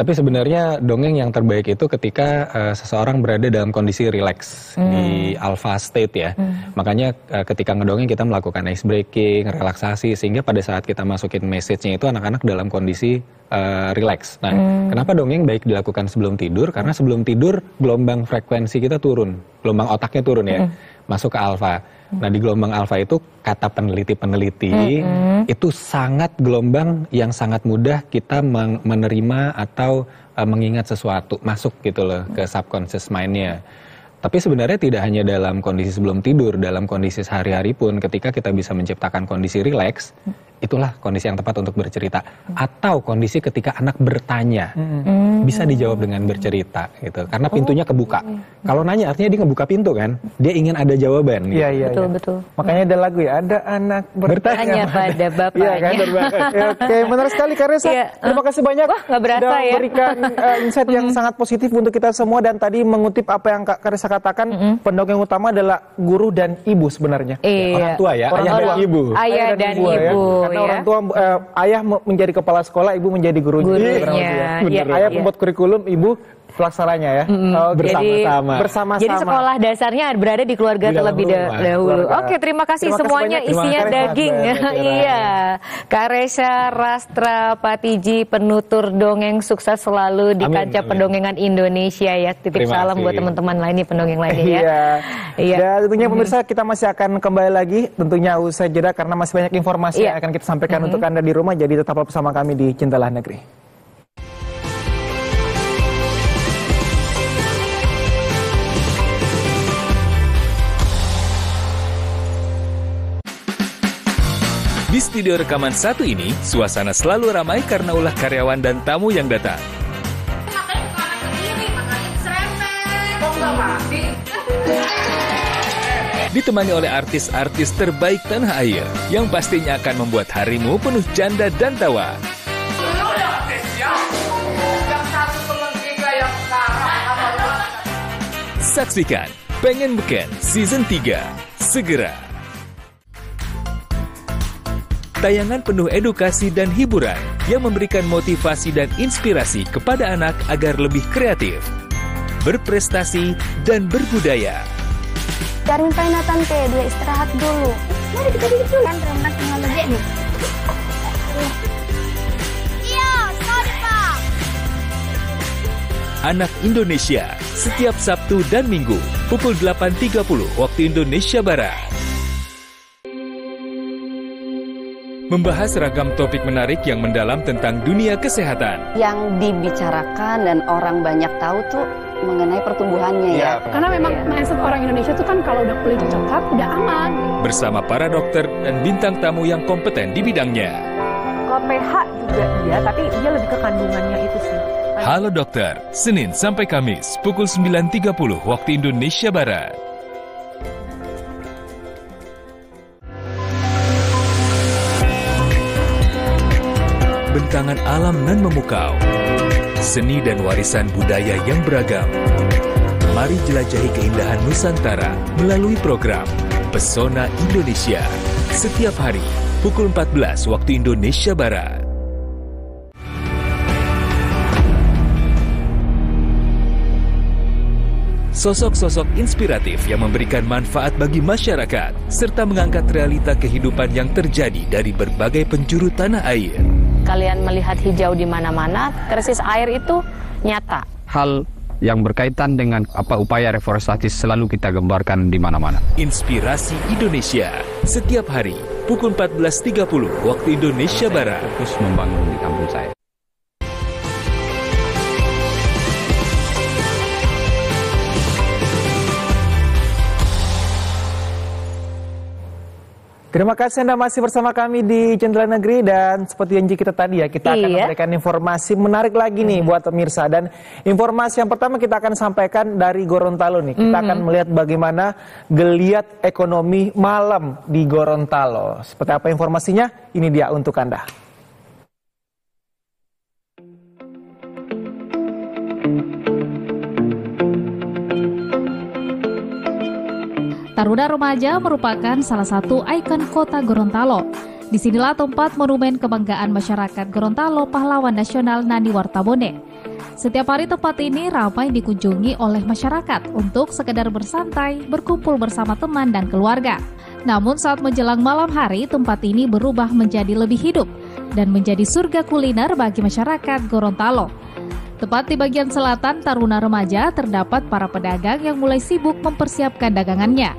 [SPEAKER 8] Tapi sebenarnya dongeng yang terbaik itu ketika seseorang berada dalam kondisi rileks di alpha state ya. Makanya ketika ngedongeng kita melakukan ice breaking, relaksasi, sehingga pada saat kita masukin message-nya itu anak-anak dalam kondisi rileks. Nah, kenapa dongeng baik dilakukan sebelum tidur? Karena sebelum tidur gelombang frekuensi kita turun, gelombang otaknya turun ya, masuk ke alpha. Nah, di gelombang alfa itu kata peneliti-peneliti itu sangat gelombang yang sangat mudah kita menerima atau mengingat sesuatu masuk gitu loh ke subconscious mind-nya. Tapi sebenarnya tidak hanya dalam kondisi sebelum tidur, dalam kondisi sehari-hari pun ketika kita bisa menciptakan kondisi rileks, itulah kondisi yang tepat untuk bercerita. Atau kondisi ketika anak bertanya, bisa dijawab dengan bercerita gitu. Karena pintunya kebuka. Kalau nanya artinya dia ngebuka pintu kan, dia ingin ada jawaban.
[SPEAKER 4] Iya, iya.
[SPEAKER 5] Betul.
[SPEAKER 4] Makanya ada lagu ya, ada anak bertanya
[SPEAKER 5] pada bapaknya.
[SPEAKER 4] Iya kan, Oke, benar sekali Kak Resa. Terima kasih banyak.
[SPEAKER 5] Wah, nggak berasa
[SPEAKER 4] sudah
[SPEAKER 5] ya.
[SPEAKER 4] memberikan insight yang sangat positif untuk kita semua. Dan tadi mengutip apa yang Kak Resa katakan, pendongeng utama adalah guru dan ibu sebenarnya.
[SPEAKER 8] Orang tua ya, ayah dan ibu.
[SPEAKER 5] Ayah dan ibu.
[SPEAKER 4] Karena orang tua, ayah menjadi kepala sekolah, ibu menjadi gurunya. Ayah pembuat kurikulum, ibu pelaksananya ya. Bersama-sama.
[SPEAKER 5] Jadi sekolah dasarnya berada di keluarga terlebih dahulu. Oke, terima kasih semuanya isinya daging. Iya. Kak Resa Rastra Patiji, penutur dongeng, sukses selalu di kancah pendongengan Indonesia ya. Titip salam buat teman-teman lainnya, pendongeng lainnya ya.
[SPEAKER 4] Iya. Dan tentunya pemirsa kita masih akan kembali lagi tentunya usai jeda karena masih banyak informasi yang akan kita sampaikan untuk Anda di rumah. Jadi tetaplah bersama kami di Cintalah Negeri.
[SPEAKER 12] Di studio rekaman satu ini, suasana selalu ramai karena ulah karyawan dan tamu yang datang. Ditemani oleh artis-artis terbaik tanah air, yang pastinya akan membuat harimu penuh canda dan tawa. Saksikan Pengen Beken Season 3 segera. Tayangan penuh edukasi dan hiburan yang memberikan motivasi dan inspirasi kepada anak agar lebih kreatif, berprestasi, dan berbudaya.
[SPEAKER 2] Cariin Paina Tante, dia istirahat dulu. Mari kita duduk dulu. Kan renang tinggal lagi nih. Iya, sorry Pak.
[SPEAKER 12] Anak Indonesia, setiap Sabtu dan Minggu, pukul 8.30 waktu Indonesia Barat. Membahas ragam topik menarik yang mendalam tentang dunia kesehatan.
[SPEAKER 22] Yang dibicarakan dan orang banyak tahu tuh mengenai pertumbuhannya ya.
[SPEAKER 16] Karena memang mindset orang Indonesia tuh kan kalau udah kulit coklat udah aman.
[SPEAKER 12] Bersama para dokter dan bintang tamu yang kompeten di bidangnya.
[SPEAKER 23] Kalau pH juga iya, tapi dia lebih ke kandungannya itu sih.
[SPEAKER 12] Halo Dokter, Senin sampai Kamis, pukul 9.30 waktu Indonesia Barat. Bentangan alam nan memukau, seni dan warisan budaya yang beragam. Mari jelajahi keindahan Nusantara melalui program Pesona Indonesia. Setiap hari, pukul 14 waktu Indonesia Barat. Sosok-sosok inspiratif yang memberikan manfaat bagi masyarakat, serta mengangkat realita kehidupan yang terjadi dari berbagai penjuru tanah air.
[SPEAKER 24] Kalian melihat hijau di mana-mana, krisis air itu nyata.
[SPEAKER 25] Hal yang berkaitan dengan upaya reforestasi selalu kita gambarkan di mana-mana.
[SPEAKER 12] Inspirasi Indonesia, setiap hari, pukul 14.30 waktu Indonesia Barat.
[SPEAKER 25] Fokus membangun di kampung saya.
[SPEAKER 4] Terima kasih Anda masih bersama kami di Jendela Negeri, dan seperti janji kita tadi ya, kita akan memberikan informasi menarik lagi nih buat pemirsa. Dan informasi yang pertama kita akan sampaikan dari Gorontalo nih. Kita akan melihat bagaimana geliat ekonomi malam di Gorontalo. Seperti apa informasinya? Ini dia untuk Anda.
[SPEAKER 3] Taruna Remaja merupakan salah satu ikon kota Gorontalo. Disinilah tempat monumen kebanggaan masyarakat Gorontalo pahlawan nasional Nani Wartabone. Setiap hari tempat ini ramai dikunjungi oleh masyarakat untuk sekedar bersantai, berkumpul bersama teman dan keluarga. Namun saat menjelang malam hari, tempat ini berubah menjadi lebih hidup dan menjadi surga kuliner bagi masyarakat Gorontalo. Tepat di bagian selatan Taruna Remaja terdapat para pedagang yang mulai sibuk mempersiapkan dagangannya.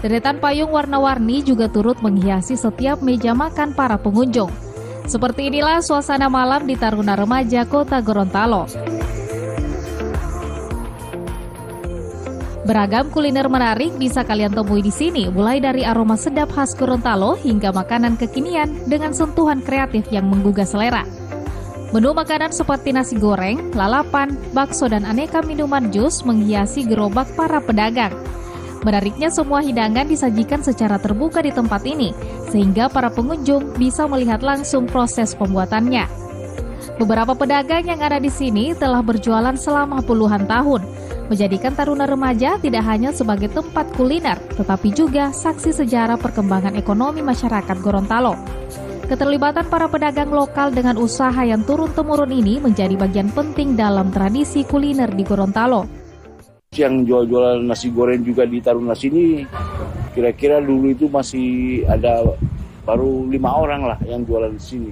[SPEAKER 3] Deretan payung warna-warni juga turut menghiasi setiap meja makan para pengunjung. Seperti inilah suasana malam di Taruna Remaja Kota Gorontalo. Beragam kuliner menarik bisa kalian temui di sini, mulai dari aroma sedap khas Gorontalo hingga makanan kekinian dengan sentuhan kreatif yang menggugah selera. Menu makanan seperti nasi goreng, lalapan, bakso, dan aneka minuman jus menghiasi gerobak para pedagang. Menariknya, semua hidangan disajikan secara terbuka di tempat ini, sehingga para pengunjung bisa melihat langsung proses pembuatannya. Beberapa pedagang yang ada di sini telah berjualan selama puluhan tahun, menjadikan Taruna Remaja tidak hanya sebagai tempat kuliner, tetapi juga saksi sejarah perkembangan ekonomi masyarakat Gorontalo. Keterlibatan para pedagang lokal dengan usaha yang turun-temurun ini menjadi bagian penting dalam tradisi kuliner di Gorontalo.
[SPEAKER 6] Yang jual-jual nasi goreng juga di Taruna sini, kira-kira dulu itu masih ada baru 5 orang lah yang jualan di sini.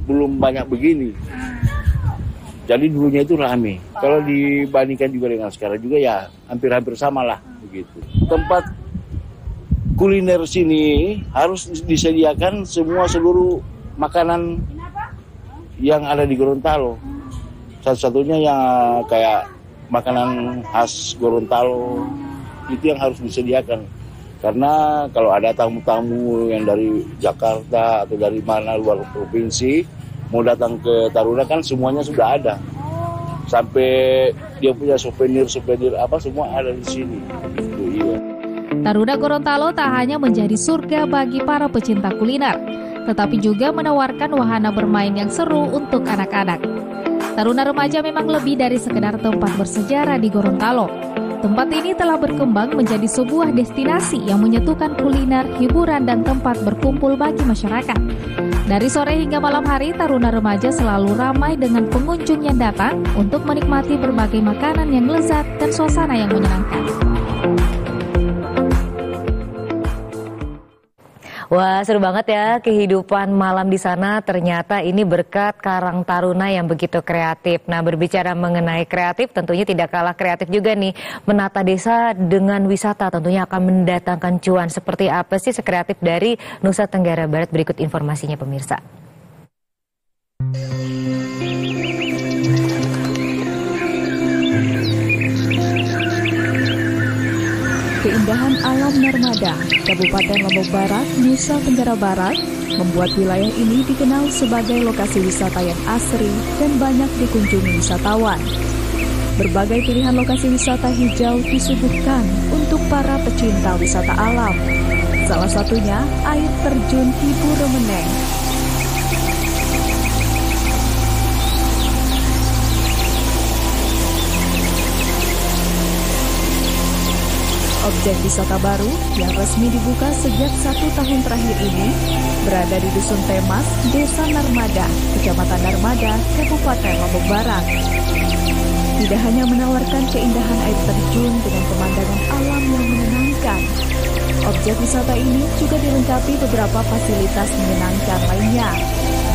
[SPEAKER 6] Belum banyak begini. Jadi dulunya itu rame. Kalau dibandingkan juga dengan sekarang juga ya hampir-hampir sama lah begitu. Tempat kuliner sini harus disediakan seluruh makanan yang ada di Gorontalo. Satu-satunya yang kayak makanan khas Gorontalo itu yang harus disediakan. Karena kalau ada tamu-tamu yang dari Jakarta atau dari mana luar provinsi mau datang ke Taruna kan semuanya sudah ada. Sampai dia punya souvenir apa semua ada di sini. Itu iya.
[SPEAKER 3] Taruna Gorontalo tak hanya menjadi surga bagi para pecinta kuliner, tetapi juga menawarkan wahana bermain yang seru untuk anak-anak. Taruna Remaja memang lebih dari sekedar tempat bersejarah di Gorontalo. Tempat ini telah berkembang menjadi sebuah destinasi yang menyatukan kuliner, hiburan, dan tempat berkumpul bagi masyarakat. Dari sore hingga malam hari, Taruna Remaja selalu ramai dengan pengunjung yang datang untuk menikmati berbagai makanan yang lezat dan suasana yang menyenangkan.
[SPEAKER 5] Wah, seru banget ya kehidupan malam di sana. Ternyata ini berkat Karang Taruna yang begitu kreatif. Nah, berbicara mengenai kreatif, tentunya tidak kalah kreatif juga nih. Menata desa dengan wisata tentunya akan mendatangkan cuan. Seperti apa sih sekreatif dari Nusa Tenggara Barat? Berikut informasinya pemirsa.
[SPEAKER 9] Keindahan alam Narmada, Kabupaten Lombok Barat, Nusa Tenggara Barat, membuat wilayah ini dikenal sebagai lokasi wisata yang asri dan banyak dikunjungi wisatawan. Berbagai pilihan lokasi wisata hijau disuguhkan untuk para pecinta wisata alam. Salah satunya air terjun Ibu Remeneng. Objek wisata baru yang resmi dibuka sejak 1 tahun terakhir ini berada di Dusun Temas, Desa Narmada, Kecamatan Narmada, Kabupaten Lombok Barat. Tidak hanya menawarkan keindahan air terjun dengan pemandangan alam yang menenangkan, objek wisata ini juga dilengkapi beberapa fasilitas menyenangkan lainnya,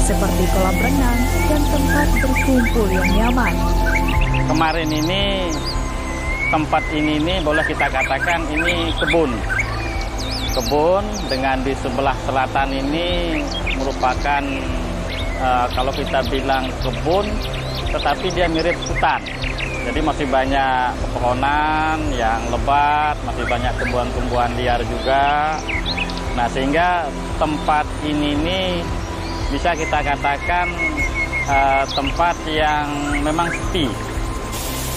[SPEAKER 9] seperti kolam renang dan tempat berkumpul yang nyaman.
[SPEAKER 10] Kemarin ini tempat ini boleh kita katakan ini kebun dengan di sebelah selatan ini merupakan kalau kita bilang kebun tetapi dia mirip hutan, jadi masih banyak pepohonan yang lebat, masih banyak tumbuhan-tumbuhan liar juga. Nah, sehingga tempat ini bisa kita katakan tempat yang memang sepi.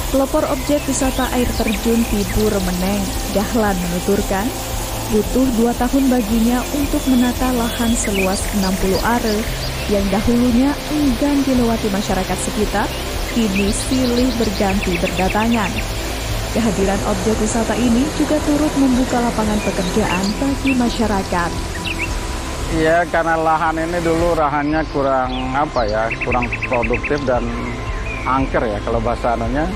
[SPEAKER 9] Pelopor objek wisata air terjun Ibu Remeneng, Dahlan, menuturkan butuh 2 tahun baginya untuk menata lahan seluas 60 are yang dahulunya enggan dilewati masyarakat sekitar, kini silih berganti berdatangan. Kehadiran objek wisata ini juga turut membuka lapangan pekerjaan bagi masyarakat.
[SPEAKER 10] Iya, karena lahan ini dulu lahannya kurang kurang produktif dan angker ya kalau bahasa anunya.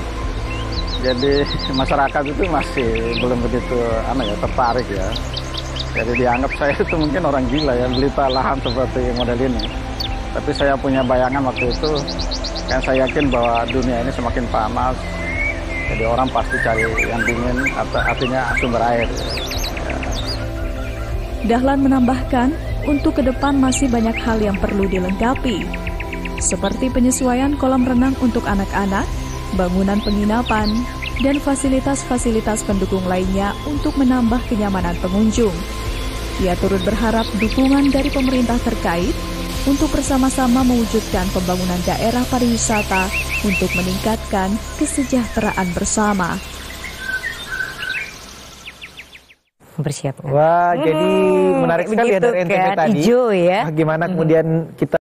[SPEAKER 10] Jadi masyarakat itu masih belum begitu tertarik ya. Jadi dianggap saya itu mungkin orang gila ya beli lahan seperti model ini. Tapi saya punya bayangan waktu itu, kan saya yakin bahwa dunia ini semakin panas. Jadi orang pasti cari yang dingin, artinya sumber air. Ya.
[SPEAKER 9] Dahlan menambahkan, untuk ke depan masih banyak hal yang perlu dilengkapi, seperti penyesuaian kolam renang untuk anak-anak, bangunan penginapan, dan fasilitas-fasilitas pendukung lainnya untuk menambah kenyamanan pengunjung. Ia turut berharap dukungan dari pemerintah terkait untuk bersama-sama mewujudkan pembangunan daerah pariwisata untuk meningkatkan kesejahteraan bersama.
[SPEAKER 5] Bersiap.
[SPEAKER 4] Wah, jadi menarik sekali ya dari NTB tadi.
[SPEAKER 5] Hijau ya.
[SPEAKER 4] Bagaimana kemudian kita